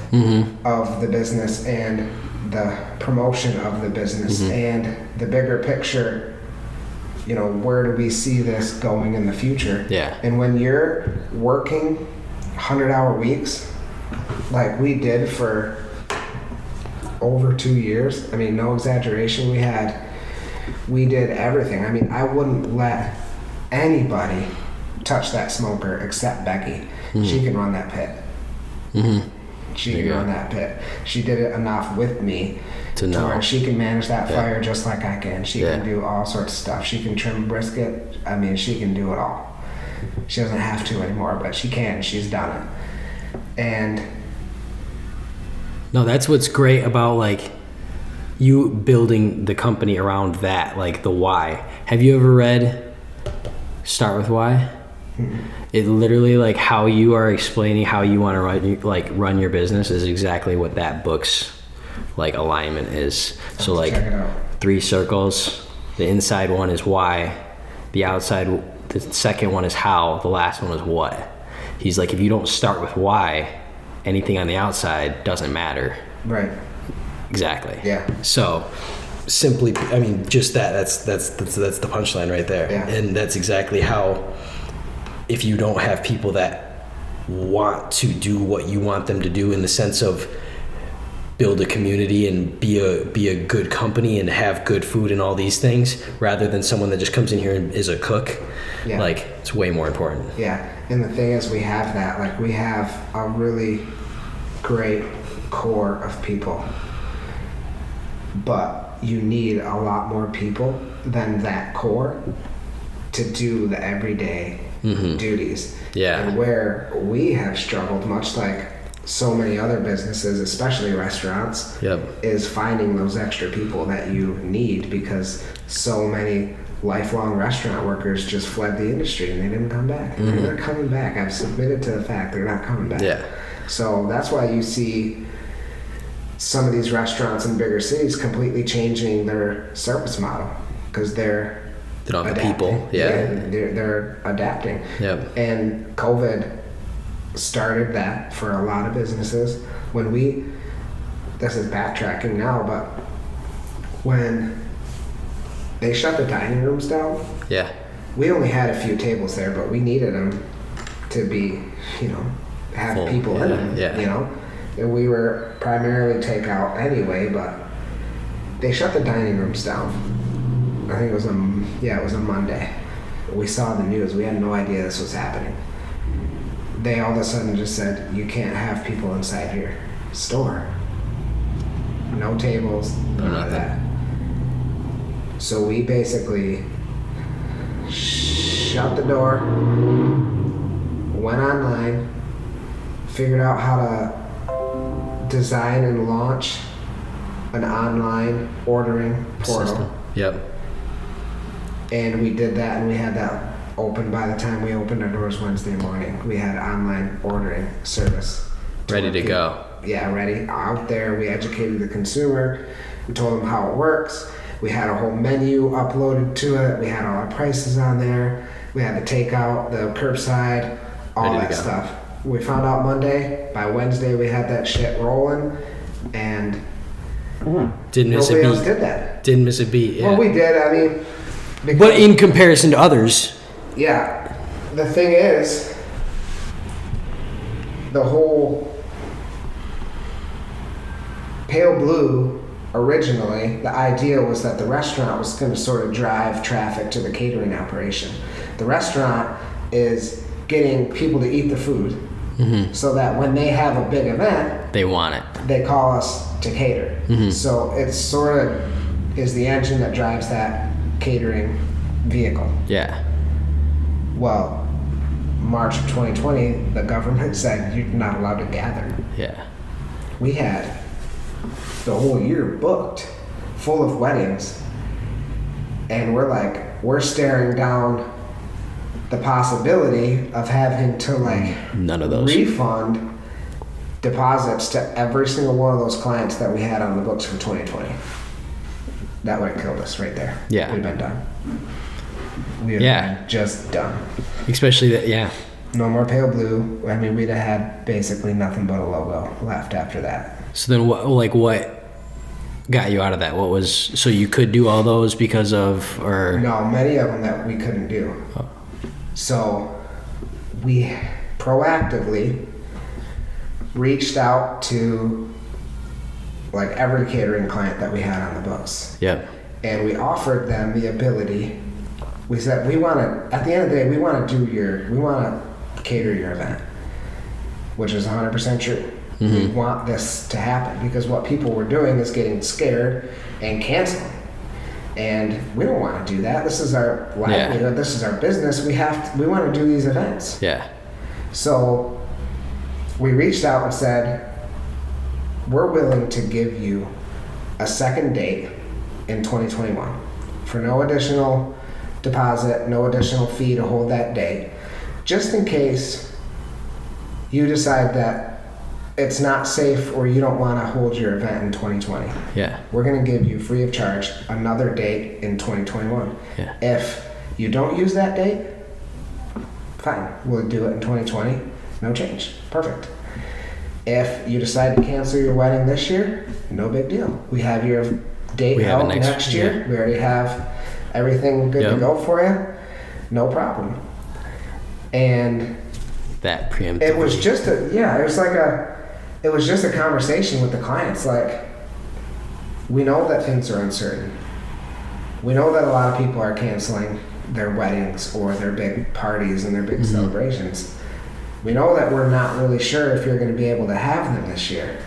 of the business and the promotion of the business and the bigger picture. Where do we see this going in the future? Yeah. And when you're working 100-hour weeks, like we did for over 2 years, I mean, no exaggeration, we did everything. I mean, I wouldn't let anybody touch that smoker except Becky. She can run that pit. She can run that pit. She did it enough with me to where she can manage that fire just like I can. She can do all sorts of stuff. She can trim brisket. I mean, she can do it all. She doesn't have to anymore, but she can. She's done it. And no, that's what's great about like you building the company around that, like the why. Have you ever read Start With Why? It literally, like, how you are explaining how you want to run your business is exactly what that book's like alignment is. So like 3 circles. The inside one is why. The outside, the second one is how. The last one is what. He's like, if you don't start with why, anything on the outside doesn't matter. Right. Exactly. Yeah. So simply, I mean, just that's the punchline right there. Yeah. And that's exactly how, if you don't have people that want to do what you want them to do, in the sense of build a community and be a good company and have good food and all these things, rather than someone that just comes in here and is a cook, like, it's way more important. Yeah. And the thing is, we have that. Like, we have a really great core of people, but you need a lot more people than that core to do the everyday duties. Yeah. And where we have struggled, much like so many other businesses, especially restaurants, is finding those extra people that you need, because so many lifelong restaurant workers just fled the industry and they didn't come back. They're not coming back. I've submitted to the fact they're not coming back. Yeah. So that's why you see some of these restaurants in bigger cities completely changing their service model, because they don't have adapting. people. Yeah. They're adapting. Yep. And COVID started that for a lot of businesses. This is backtracking now, but when they shut the dining rooms down, we only had a few tables there, but we needed them to be, have full people in them, And we were primarily takeout anyway, but they shut the dining rooms down. I think it was a Monday. We saw the news. We had no idea this was happening. They all of a sudden just said, you can't have people inside your store. No tables, none of that. So we basically shut the door, went online, figured out how to design and launch an online ordering portal. System. Yep. And we did that, and we had that open by the time we opened our doors Wednesday morning. We had online ordering service. Ready to go. Yeah, ready. Out there, we educated the consumer. We told them how it works. We had a whole menu uploaded to it. We had all our prices on there. We had the takeout, the curbside, all that stuff. We found out Monday. By Wednesday, we had that shit rolling, and didn't miss a beat. Nobody else did that. Didn't miss a beat. Yeah. Well, we did. I mean, but in comparison to others. Yeah. The thing is, the whole Pale Blue, originally, the idea was that the restaurant was going to sort of drive traffic to the catering operation. The restaurant is getting people to eat the food, so that when they have a big event, they want it. They call us to cater. So it sort of is the engine that drives that catering vehicle. Yeah. Well, March of 2020, the government said you're not allowed to gather. Yeah. We had the whole year booked, full of weddings, and we're staring down the possibility of having to none of those refund deposits to every single one of those clients that we had on the books for 2020. That would have killed us right there. Yeah. We'd have been done. We would have been just done. Especially that, yeah. No more Pale Blue. I mean, we'd have had basically nothing but a logo left after that. So then what got you out of that? What was, so you could do all those because of, or? No, many of them that we couldn't do. Oh. So we proactively reached out to every catering client that we had on the books. Yep. And we offered them the ability. We said, at the end of the day, we want to cater your event, which is 100% true. We want this to happen, because what people were doing is getting scared and canceling. And we don't want to do that. This is our livelihood. Yeah. This is our business. We want to do these events. Yeah. So we reached out and said, we're willing to give you a second date in 2021 for no additional deposit, no additional fee to hold that date, just in case you decide that it's not safe or you don't want to hold your event in 2020. Yeah. We're going to give you free of charge another date in 2021. Yeah. If you don't use that date, fine. We'll do it in 2020. No change. Perfect. If you decide to cancel your wedding this year, no big deal. We have your date held next year. Yeah. We already have everything good to go for you. No problem. And that preemptively. It was just it was just a conversation with the clients. Like, we know that things are uncertain. We know that a lot of people are canceling their weddings or their big parties and their big celebrations. We know that we're not really sure if you're going to be able to have them this year.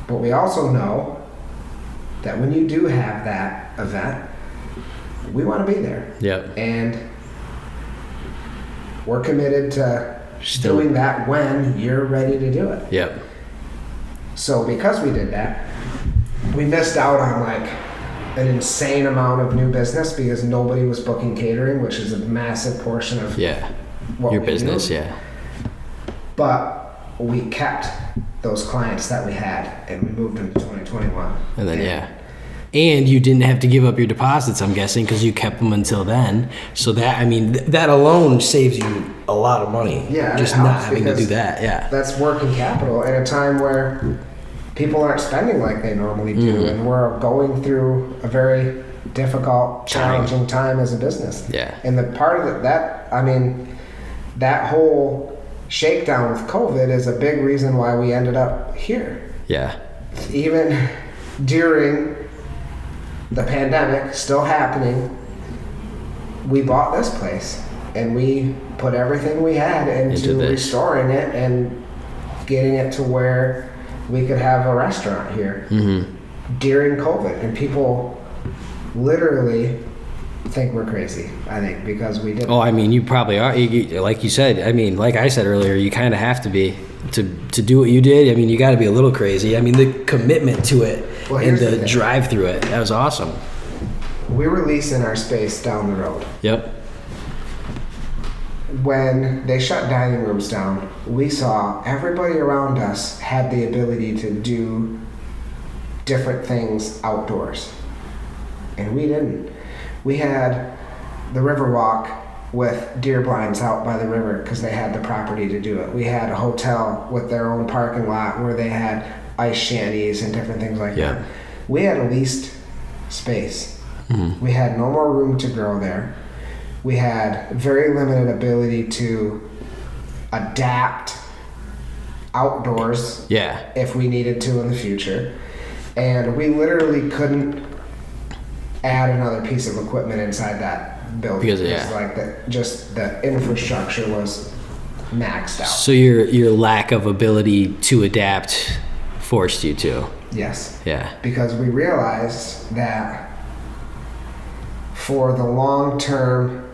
But we also know that when you do have that event, we want to be there. Yep. And we're committed to doing that when you're ready to do it. Yep. So because we did that, we missed out on like an insane amount of new business because nobody was booking catering, which is a massive portion of what your we business, do. But we kept those clients that we had, and we moved them to 2021. And then, and you didn't have to give up your deposits, I'm guessing, because you kept them until then. So that, I mean, that alone saves you a lot of money. Yeah, just not having to do that. Yeah, that's working capital at a time where people aren't spending like they normally do, and we're going through a very difficult, challenging time as a business. Yeah, and the part of that whole shakedown with COVID is a big reason why we ended up here. Yeah. Even during the pandemic still happening, we bought this place and we put everything we had into restoring it and getting it to where we could have a restaurant here during COVID. And people literally think we're crazy, I think, because we did. Oh, I mean, you probably are. Like you said, I mean, like I said earlier, you kind of have to be to do what you did. I mean, you got to be a little crazy. I mean, the commitment to it and the drive through it, that was awesome. We were leasing our space down the road. Yep. When they shut dining rooms down, we saw everybody around us had the ability to do different things outdoors, and we didn't. We had the Riverwalk with deer blinds out by the river because they had the property to do it. We had a hotel with their own parking lot where they had ice shanties and different things like that. We had a leased space. We had no more room to grow there. We had very limited ability to adapt outdoors if we needed to in the future. And we literally couldn't add another piece of equipment inside that building because the infrastructure was maxed out. So your lack of ability to adapt forced you to. Yes. Yeah. Because we realized that for the long-term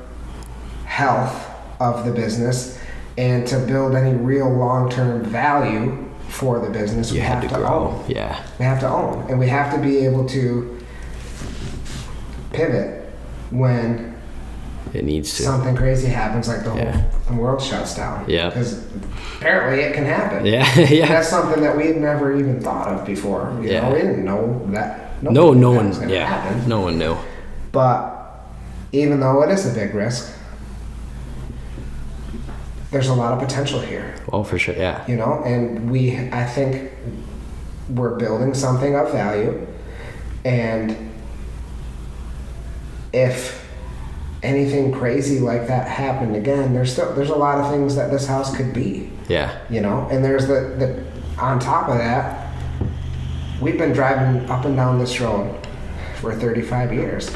health of the business and to build any real long-term value for the business, we have to grow. Own. Yeah. We have to own, and we have to be able to pivot when it needs to. Something crazy happens, like the world shuts down. Yeah. Because apparently it can happen. Yeah. That's something that we had never even thought of before. You know, we didn't know that. No one happen. No one knew. But even though it is a big risk, there's a lot of potential here. Oh, for sure, yeah. You know, and I think we're building something of value, and if anything crazy like that happened again, there's a lot of things that this house could be. Yeah. You know, and there's the on top of that, we've been driving up and down this road for 35 years,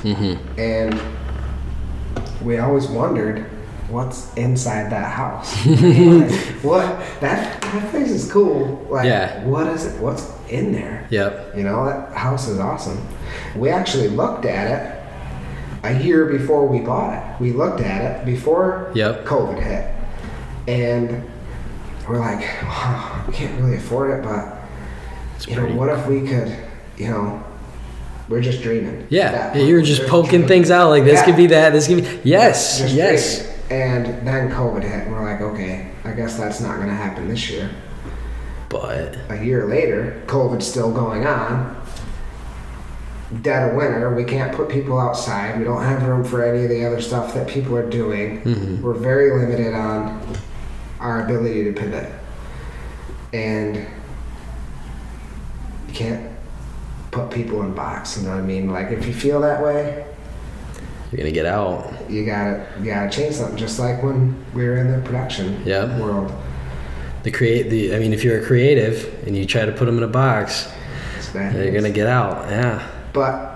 and we always wondered what's inside that house. What that place is cool. Like, what is it? What's in there? Yep. You know, that house is awesome. We actually looked at it a year before we bought it. We looked at it before COVID hit, and we're like, wow, we can't really afford it, but what if we could, we're just dreaming. Yeah, you were just poking things out, like this could be that, this could be, yes. Dreaming. And then COVID hit, and we're like, okay, I guess that's not going to happen this year. But a year later, COVID's still going on. Dead of winter, we can't put people outside. We don't have room for any of the other stuff that people are doing. We're very limited on our ability to pivot. And can't put people in a box. You know what I mean? Like if you feel that way, you're gonna get out. You gotta change something. Just like when we were in the production world. I mean, if you're a creative and you try to put them in a box, you're gonna get out. Yeah. But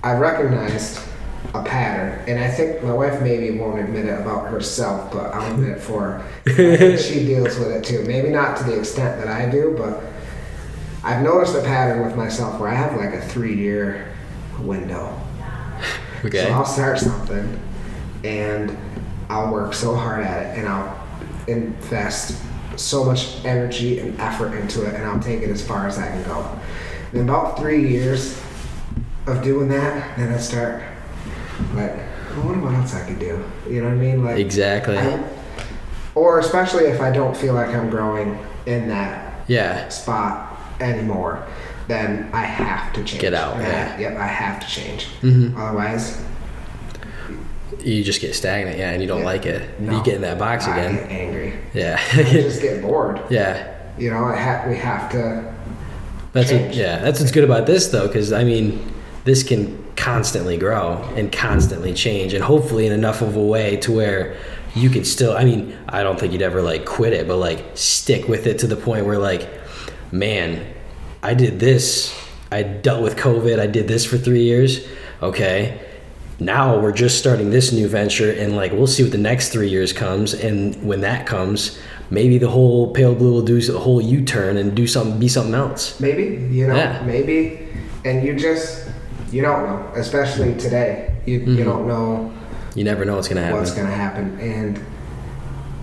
I recognized a pattern, and I think my wife maybe won't admit it about herself, but I'll admit it for her. I think she deals with it too. Maybe not to the extent that I do, but I've noticed a pattern with myself where I have like a 3-year window. Okay. So I'll start something, and I'll work so hard at it, and I'll invest so much energy and effort into it, and I'll take it as far as I can go. In about 3 years of doing that, then I start like, I wonder what else I could do. You know what I mean? Like exactly. Or especially if I don't feel like I'm growing in that spot anymore, then I have to change. Get out. I have to change. Otherwise, you just get stagnant. Yeah, and you don't like it. No. You get in that box again. I get angry. Yeah. I just get bored. Yeah. You know, we have to. That's what's good about this though, because I mean, this can constantly grow and constantly change, and hopefully in enough of a way to where you can still, I mean, I don't think you'd ever like quit it, but like stick with it to the point where like, man, I did this, I dealt with COVID, I did this for 3 years, okay, now we're just starting this new venture, and like we'll see what the next 3 years comes, and when that comes, maybe the whole Pale Blue will do a whole U-turn and be something else. Maybe, maybe, and you don't know, especially today. You don't know. You never know what's going to happen. And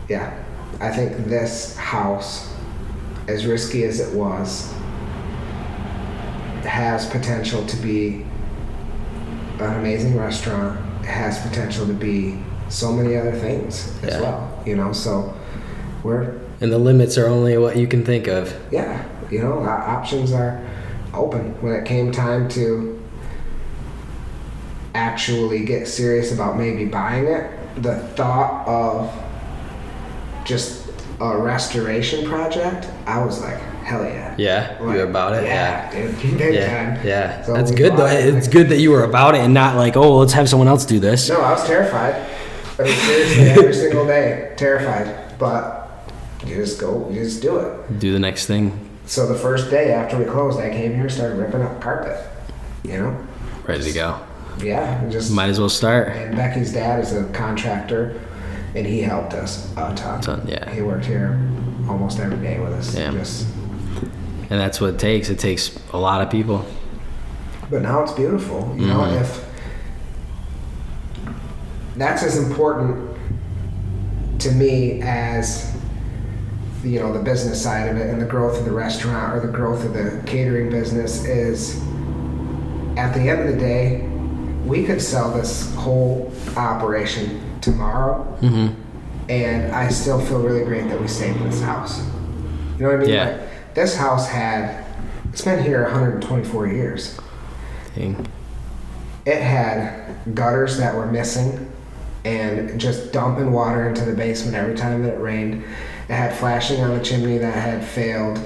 yeah, I think this house, as risky as it was, has potential to be an amazing restaurant. It has potential to be so many other things as well. You know, so and the limits are only what you can think of. Yeah, you know, options are open. When it came time to actually get serious about maybe buying it, the thought of just a restoration project, I was like, hell yeah. Yeah, like, you were about it? Yeah, dude, big time. Yeah, so that's good though. It's good that you were about it and not like, oh, let's have someone else do this. No, I was terrified. I mean, seriously, every single day, terrified. But you just do it. Do the next thing. So the first day after we closed, I came here and started ripping up carpet, you know? Ready to go. Yeah, just might as well start. And Becky's dad is a contractor, and he helped us a ton. Yeah, he worked here almost every day with us. Yeah, and that's what it takes. It takes a lot of people. But now it's beautiful. You know, if that's as important to me as the business side of it and the growth of the restaurant or the growth of the catering business is, at the end of the day, we could sell this whole operation tomorrow, and I still feel really great that we stayed in this house. You know what I mean? Yeah. Like, this house it's been here 124 years. Dang. It had gutters that were missing and just dumping water into the basement every time that it rained. It had flashing on the chimney that had failed.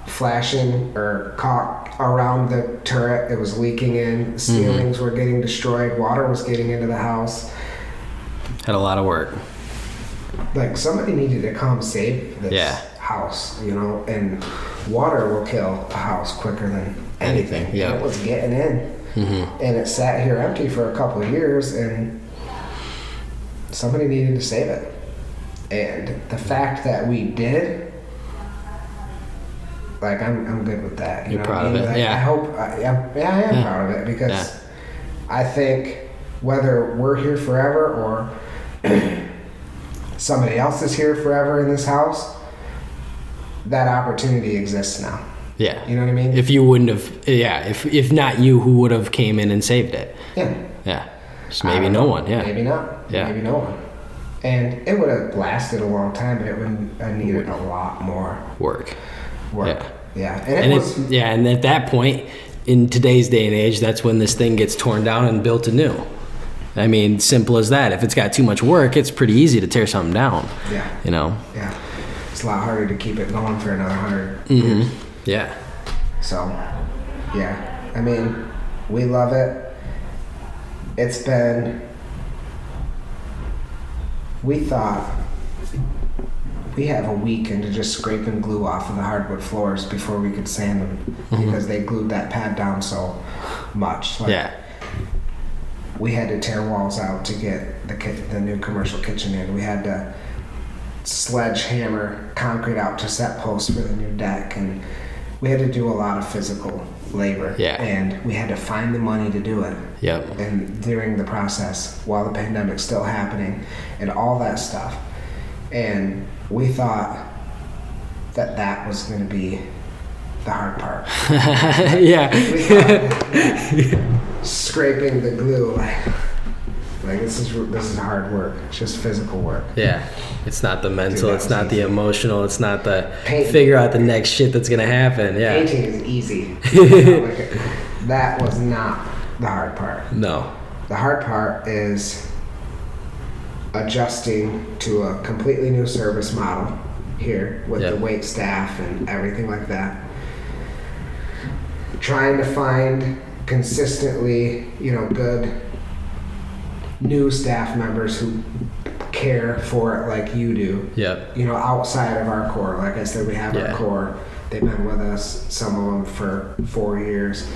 Flashing or caulk around the turret, it was leaking in. Ceilings were getting destroyed. Water was getting into the house. Had a lot of work. Like, somebody needed to come save this house, and water will kill a house quicker than anything. Yeah. It was getting in. And it sat here empty for a couple of years, and somebody needed to save it. And the fact that we did, like, I'm good with that. You're proud of it? Like, yeah. I hope, I am proud of it, because I think whether we're here forever or somebody else is here forever in this house, that opportunity exists now. Yeah. You know what I mean? If you wouldn't have, if not you, who would have came in and saved it? Yeah. Yeah. Just maybe no one. Yeah. Maybe not. Yeah. Maybe no one. And it would have lasted a long time, but it would have needed a lot more work. Yeah. And at that point, in today's day and age, that's when this thing gets torn down and built anew. I mean, simple as that. If it's got too much work, it's pretty easy to tear something down. Yeah. You know? Yeah. It's a lot harder to keep it going for another 100 years. Yeah. So, yeah. I mean, we love it. It's been... We thought we have a week into just scraping glue off of the hardwood floors before we could sand them because they glued that pad down so much. Like, yeah. We had to tear walls out to get the new commercial kitchen in. We had to sledgehammer concrete out to set posts for the new deck, and we had to do a lot of physical labor. Yeah. And we had to find the money to do it. Yep. And during the process, while the pandemic's still happening, and all that stuff. And we thought that was going to be the hard part. Yeah. We thought, scraping the glue, like this is hard work. It's just physical work. Yeah. It's not the mental. Dude, it's not easy. the emotional. It's not the Painting. figure out the next shit that's gonna happen. Yeah. Painting is easy. That was not the hard part. No. The hard part is adjusting to a completely new service model here with the wait staff and everything like that. Trying to find consistently, good new staff members who care for it like you do. Yep. Outside of our core. Like I said, we have our core. They've been with us, some of them for 4 years.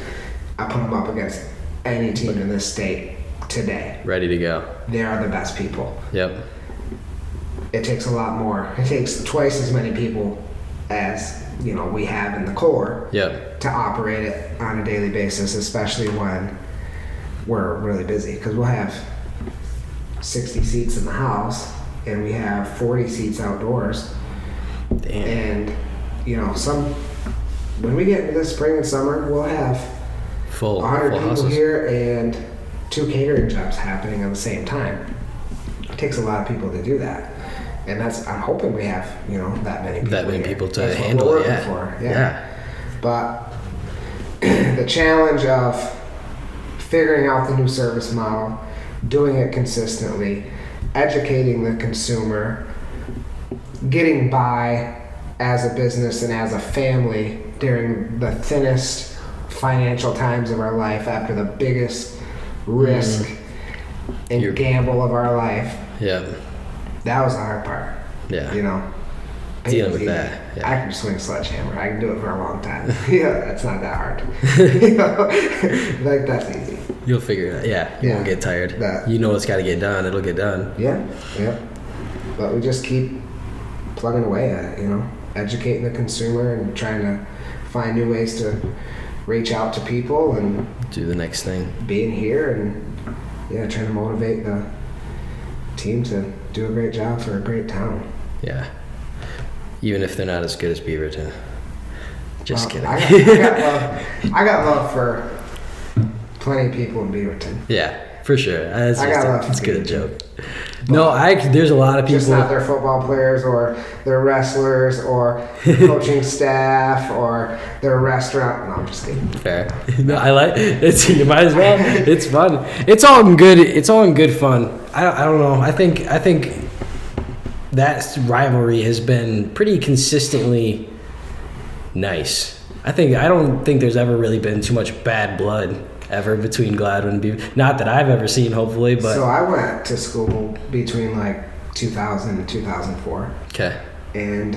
I put them up against any team in this state today. Ready to go. They are the best people. Yep. It takes a lot more. It takes twice as many people as we have in the core to operate it on a daily basis, especially when we're really busy, because we'll have 60 seats in the house and we have 40 seats outdoors. Damn. And when we get into the spring and summer, we'll have full 100 full people houses. here and 2 catering jobs happening at the same time. It takes a lot of people to do that. And I'm hoping we have, that many people. That many here. people to That's what handle we're it. working for. Yeah. But the challenge of figuring out the new service model, doing it consistently, educating the consumer, getting by as a business and as a family during the thinnest financial times of our life after the biggest risk and gamble of our life. Yeah. That was the hard part. Yeah. Dealing with that. Yeah. I can swing a sledgehammer. I can do it for a long time. It's not that hard. Like, that's easy. You'll figure it out. Yeah. You won't get tired. It's got to get done. It'll get done. Yeah. But we just keep plugging away at it, educating the consumer and trying to find new ways to reach out to people and do the next thing. Being here and trying to motivate the team to do a great job for a great town. Yeah. Even if they're not as good as Beaverton. Just kidding. I got love for plenty of people in Beaverton. Yeah, for sure. It's good joke. But no, there's a lot of people. Just not their football players or their wrestlers or coaching staff or their restaurant. No, I'm just kidding. Fair. No, I like it. You might as well. It's fun. It's all in good. It's all in good fun. I don't know. I think that rivalry has been pretty consistently nice. I don't think there's ever really been too much bad blood ever between Gladwin and Beaver. Not that I've ever seen, hopefully, but... So I went to school between 2000 and 2004. Okay. And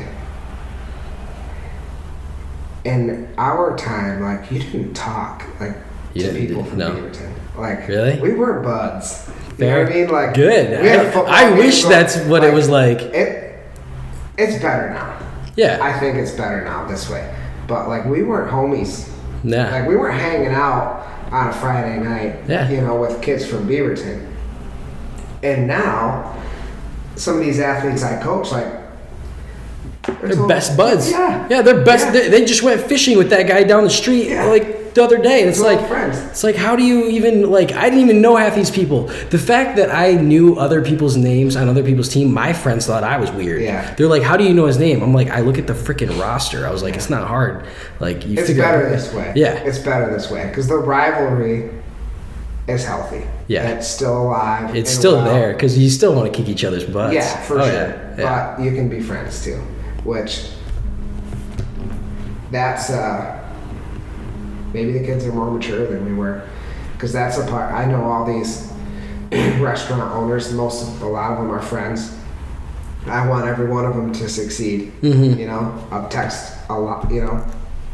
in our time, you didn't talk to people from Beaverton. Really? We weren't buds. You Fair. know what I mean? Good. We had a football I wish game, that's what it was like. It's better now. Yeah. I think it's better now this way. But we weren't homies. Nah. We weren't hanging out on a Friday night, with kids from Beaverton. And now, some of these athletes I coach, they're best buds. Yeah. Yeah, they're best. Yeah. They just went fishing with that guy down the street the other day, and it's friends. It's how do you even I didn't even know half these people. The fact that I knew other people's names on other people's team, my friends thought I was weird. Yeah. They're like, how do you know his name? I'm like, I look at the freaking roster. I was like, it's not hard. It's better this way. Yeah. It's better this way because the rivalry is healthy. Yeah. It's still alive. It's still there because you still want to kick each other's butts. Yeah, for sure. Yeah. But you can be friends too, which that's maybe the kids are more mature than we were, because that's a part. I know all these restaurant owners. A lot of them are friends. I want every one of them to succeed. Mm-hmm. You know, I'll text a lot. You know,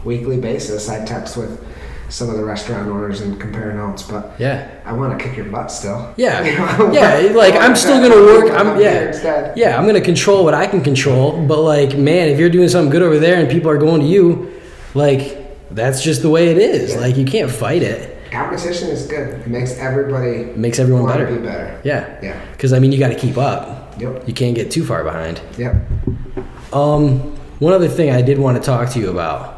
weekly basis. I text with some of the restaurant owners and compare notes. But yeah, I want to kick your butt still. Yeah, you know? yeah. Like I'm still gonna work. I'm I'm gonna control what I can control. But like, man, if you're doing something good over there and people are going to you, like that's just the way it is. Yeah. Like you can't fight it. Competition is good. It makes everyone better. Be better. Yeah. Yeah. Because I mean, you got to keep up. Yep. You can't get too far behind. Yep. One other thing I did want to talk to you about.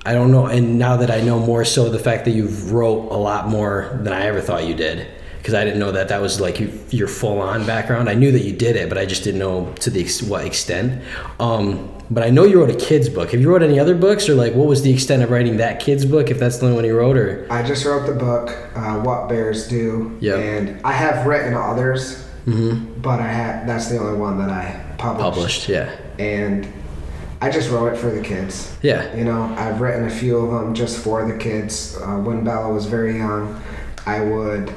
I don't know, and now that I know more so the fact that you've wrote a lot more than I ever thought you did, because I didn't know that was like your full-on background. I knew that you did it, but I just didn't know to what extent. But I know you wrote a kid's book. Have you wrote any other books, or like what was the extent of writing that kid's book, if that's the only one you wrote? Or I just wrote the book, What Bears Do. Yep. And I have written others, mm-hmm. but that's the only one that I published. Yeah. And I just wrote it for the kids. Yeah. You know, I've written a few of them just for the kids. When Bella was very young, I wrote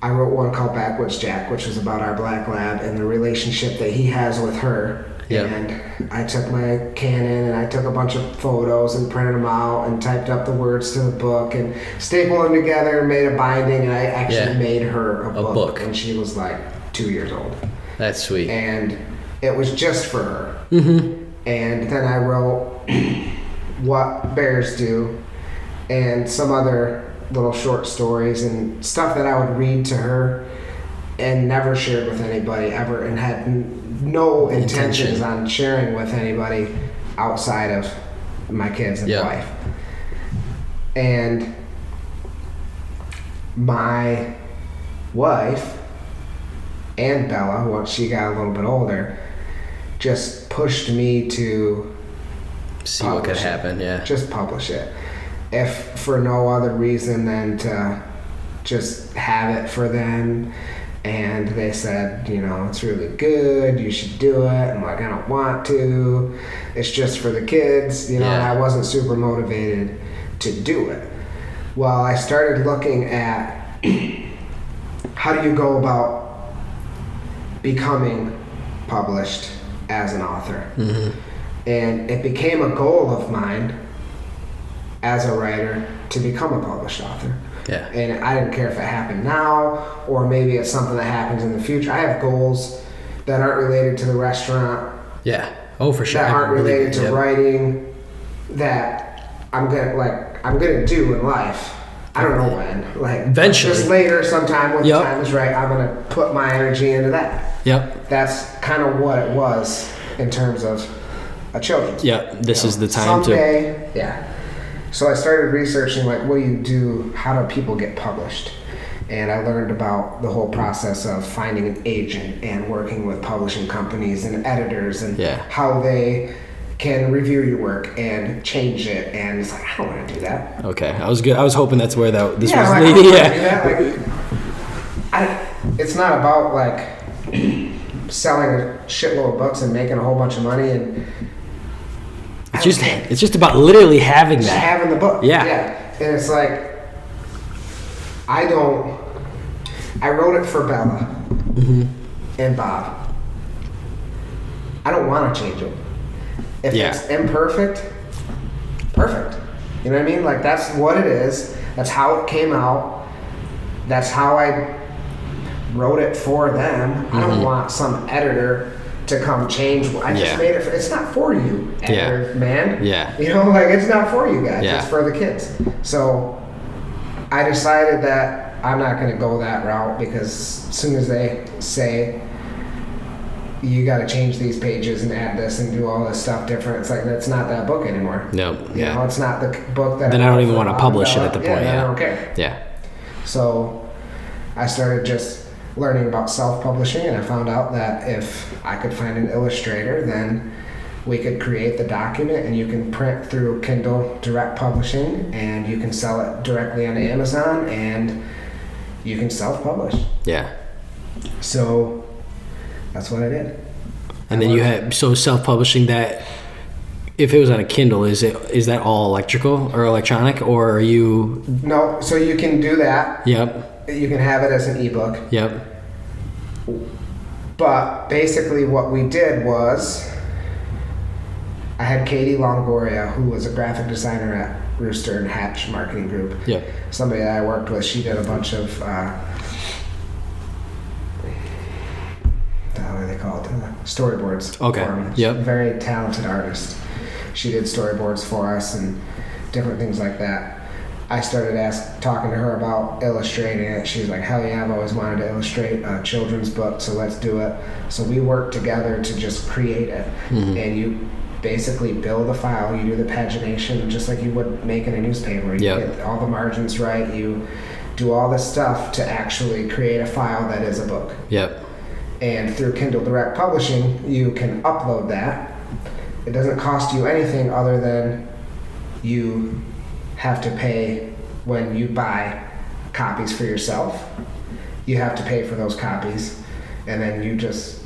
one called Backwoods Jack, which was about our black lab and the relationship that he has with her. Yep. And I took my Canon and I took a bunch of photos and printed them out and typed up the words to the book and stapled them together and made a binding. And I actually made her a book. And she was like 2 years old. That's sweet. And it was just for her. Mm-hmm. And then I wrote What Bears Do and some other little short stories and stuff that I would read to her and never shared with anybody ever, and had no intentions on sharing with anybody outside of my kids and wife. And my wife and Bella, once she got a little bit older, just pushed me to see what could happen. Yeah, just publish it, if for no other reason than to just have it for them. And they said, you know, it's really good, you should do it. I'm like, I don't want to, it's just for the kids, you know. And I wasn't super motivated to do it. Well, I started looking at how do you go about becoming published as an author. Mm-hmm. And it became a goal of mine as a writer to become a published author. Yeah. And I didn't care if it happened now or maybe it's something that happens in the future. I have goals that aren't related to the restaurant. Yeah. Oh, for sure. That aren't related to writing, that I'm gonna do in life. I don't know when. Like eventually. Just later sometime when the time is right, I'm gonna put my energy into that. Yep. That's kind of what it was in terms of a children's. Yep. This is the time someday, yeah. So I started researching, like, what do you do? How do people get published? And I learned about the whole process of finding an agent and working with publishing companies and editors and how they can review your work and change it. And it's like, I don't want to do that. Okay, I was good. I was hoping that's where this was like, leading. It's not about like selling a shitload of books and making a whole bunch of money and. It's just about literally having that. Just having the book. Yeah. And it's like, I wrote it for Bella and Bob. I don't want to change it. If it's imperfect, perfect. You know what I mean? Like, that's what it is. That's how it came out. That's how I wrote it for them. I don't want some editor to come change. I just made it. It's not for you, editor, man. Yeah. You know, like, it's not for you guys. Yeah. It's for the kids. So I decided that I'm not going to go that route, because as soon as they say you got to change these pages and add this and do all this stuff different, it's like, that's not that book anymore. No. You know, it's not the book that. Then I don't even want to publish it at the point. I don't care. Yeah. So I started just learning about self-publishing, and I found out that if I could find an illustrator, then we could create the document, and you can print through Kindle Direct Publishing, and you can sell it directly on Amazon, and you can self-publish. Yeah. So that's what I did. And then you have, so self-publishing that, if it was on a Kindle, is that all electrical or electronic, or are you? No, so you can do that. Yep. You can have it as an ebook. Yep. But basically what we did was, I had Katie Longoria, who was a graphic designer at Rooster and Hatch Marketing Group. Yep. Somebody that I worked with. She did a bunch of, what the hell are they called? Storyboards. Okay. For me. Yep. Very talented artist. She did storyboards for us and different things like that. I started talking to her about illustrating it. She was like, hell yeah, I've always wanted to illustrate a children's book, so let's do it. So we worked together to just create it. Mm-hmm. And you basically build a file, you do the pagination just like you would make in a newspaper. You get all the margins right, you do all this stuff to actually create a file that is a book. Yep. And through Kindle Direct Publishing, you can upload that. It doesn't cost you anything other than you have to pay when you buy copies for yourself. You have to pay for those copies, and then you just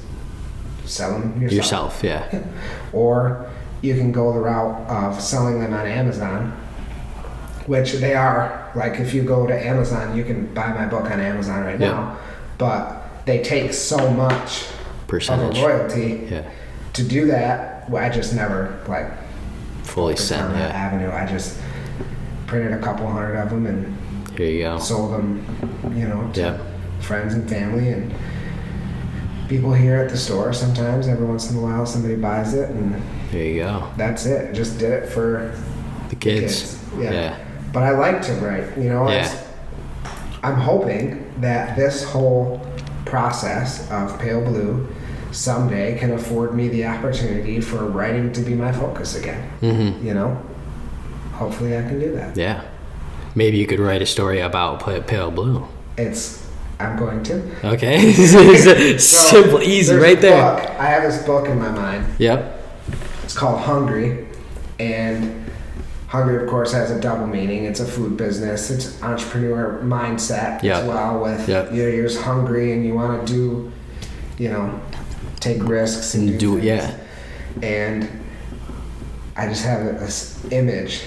sell them yourself. Yeah. Or you can go the route of selling them on Amazon, which they are. Like if you go to Amazon, you can buy my book on Amazon right now, but they take so much percentage of a royalty to do that. Well, I just never fully sent that avenue. I just printed a couple hundred of them and here you go. Sold them, to friends and family and people here at the store. Sometimes, every once in a while, somebody buys it, and there you go. That's it. Just did it for the kids. Yeah. But I like to write. I'm hoping that this whole process of Pale Blue someday can afford me the opportunity for writing to be my focus again. Mm-hmm. Hopefully I can do that. Yeah. Maybe you could write a story about Pale Blue. I'm going to. Okay. Simple, easy, right there. I have this book in my mind. Yep. It's called Hungry. And Hungry, of course, has a double meaning. It's a food business. It's an entrepreneur mindset as well with you're just hungry and you want to do, take risks and do things. And I just have this image.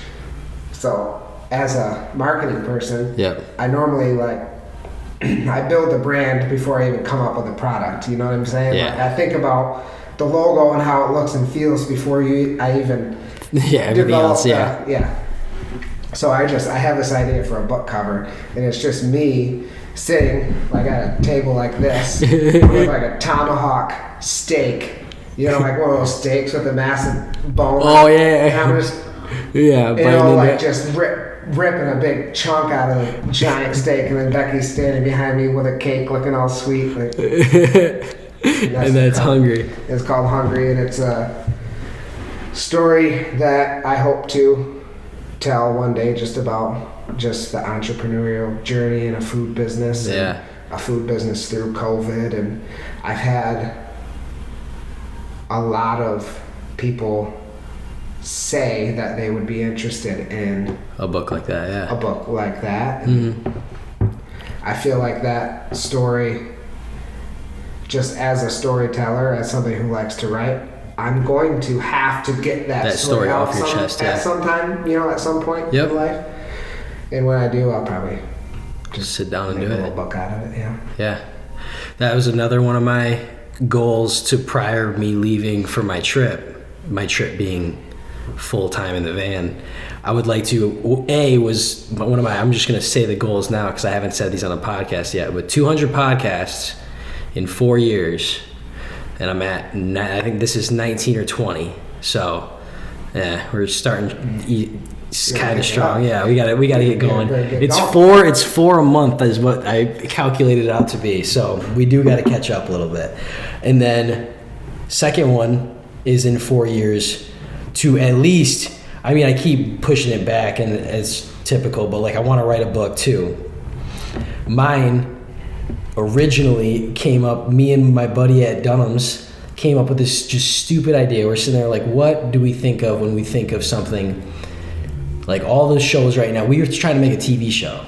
So as a marketing person, I normally I build the brand before I even come up with a product. You know what I'm saying? I think about the logo and how it looks and feels before I even everything else. So I have this idea for a book cover, and it's just me sitting at a table like this with a tomahawk steak, like one of those steaks with a massive bone. Oh yeah. And I'm just just ripping a big chunk out of a giant steak, and then Becky's standing behind me with a cake looking all sweet. And that's Hungry. It's called Hungry, and it's a story that I hope to tell one day just about just the entrepreneurial journey in a food business. And a food business through COVID. And I've had a lot of people say that they would be interested in a book like that. A book like that. Mm-hmm. I feel like that story, just as a storyteller, as somebody who likes to write, I'm going to have to get that story off your chest at some time, at some point in life. And when I do, I'll probably just sit down and do a little book out of it. Yeah. That was another one of my goals to prior me leaving for my trip being full-time in the van. I would like to, was one of my, I'm just going to say the goals now because I haven't said these on the podcast yet, but 200 podcasts in 4 years, and I'm at, I think this is 19 or 20, so we're starting kind of strong. We got to get going. It's four a month is what I calculated it out to be, so we do got to catch up a little bit. And then second one is in 4 years to at least, I keep pushing it back and it's typical, but I want to write a book too. Mine originally came up, me and my buddy at Dunham's came up with this just stupid idea. We're sitting there what do we think of when we think of something all those shows right now? We were trying to make a TV show,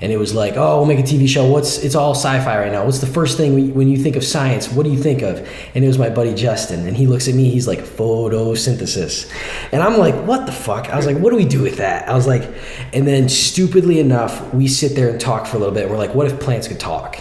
And it was like, oh, we'll make a TV show. It's all sci-fi right now. What's the first thing when you think of science? What do you think of? And it was my buddy Justin. And he looks at me. He's like, photosynthesis. And I'm like, what the fuck? I was like, what do we do with that? I was like, and then stupidly enough, we sit there and talk for a little bit. And we're like, what if plants could talk?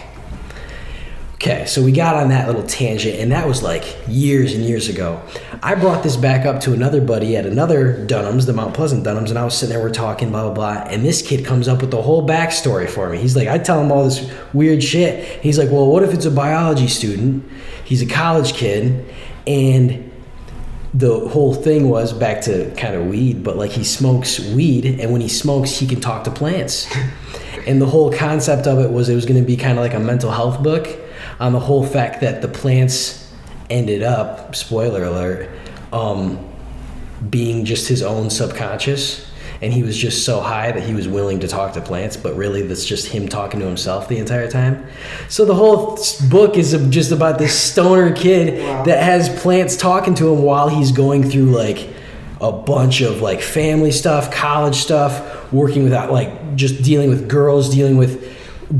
Okay, so we got on that little tangent, and that was like years and years ago. I brought this back up to another buddy at another Dunham's, the Mount Pleasant Dunham's, and I was sitting there, we're talking, blah, blah, blah, and this kid comes up with the whole backstory for me. He's like, I tell him all this weird shit. He's like, well, what if it's a biology student? He's a college kid, and the whole thing was back to kind of weed, but like he smokes weed, and when he smokes, he can talk to plants. And the whole concept of it was going to be kind of like a mental health book on the whole fact that the plants ended up, spoiler alert, being just his own subconscious. And he was just so high that he was willing to talk to plants, but really that's just him talking to himself the entire time. So the whole book is just about this stoner kid that has plants talking to him while he's going through like a bunch of like family stuff, college stuff, working with like just dealing with girls, dealing with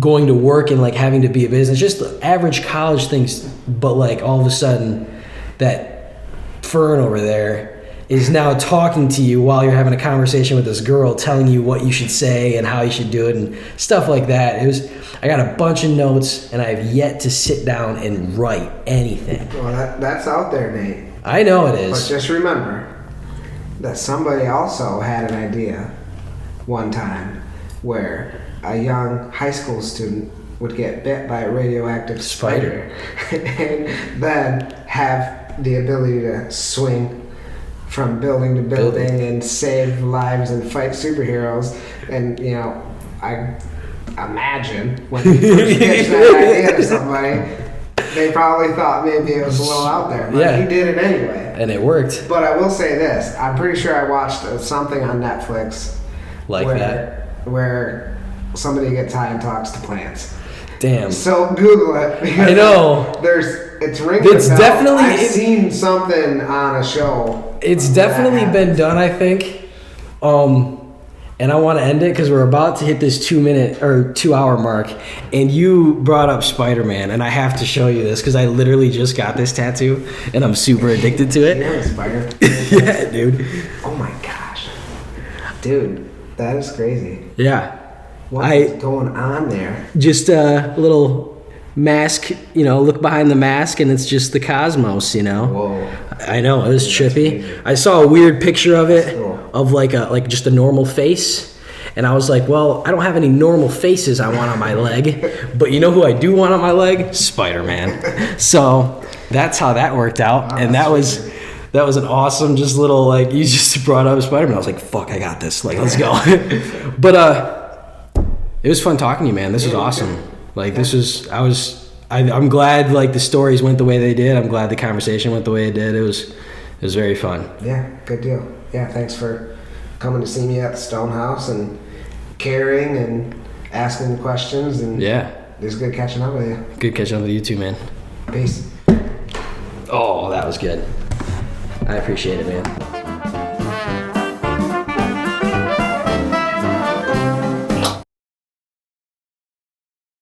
going to work and like having to be a business, just average college things. But like all of a sudden that Fern over there is now talking to you while you're having a conversation with this girl, telling you what you should say and how you should do it and stuff like that. I got a bunch of notes and I have yet to sit down and write anything. Well, that's out there, Nate. I know it is. But just remember that somebody also had an idea one time where a young high school student would get bit by a radioactive spider and then have the ability to swing from building to building and save lives and fight superheroes. And, you know, I imagine when he first pitched that idea to somebody, they probably thought maybe it was a little out there. But he did it anyway. And it worked. But I will say this. I'm pretty sure I watched something on Netflix where somebody gets high and talks to plants. Damn. So Google it. I know. It's ringing a bell. Definitely. I've seen something on a show. It's definitely been done, I think. And I want to end it because we're about to hit this 2 hour mark. And you brought up Spider-Man, and I have to show you this because I literally just got this tattoo, and I'm super addicted to it. You're a spider. Yeah, dude. Oh my gosh, dude, that is crazy. Yeah. What is going on there? Just a little mask, look behind the mask and it's just the cosmos, Whoa. I know, it was trippy. I saw a weird picture of it, of like just a normal face. And I was like, well, I don't have any normal faces I want on my leg. But you know who I do want on my leg? Spider-Man. So that's how that worked out. And that was an awesome, just little, you just brought up Spider-Man. I was like, fuck, I got this. Let's go. But, it was fun talking to you, man. This was awesome. I'm glad the stories went the way they did. I'm glad the conversation went the way it did. It was very fun. Yeah, good deal. Yeah, thanks for coming to see me at the Stonehouse and caring and asking the questions. And yeah, it was good catching up with you. Good catching up with you too, man. Peace. Oh, that was good. I appreciate it, man.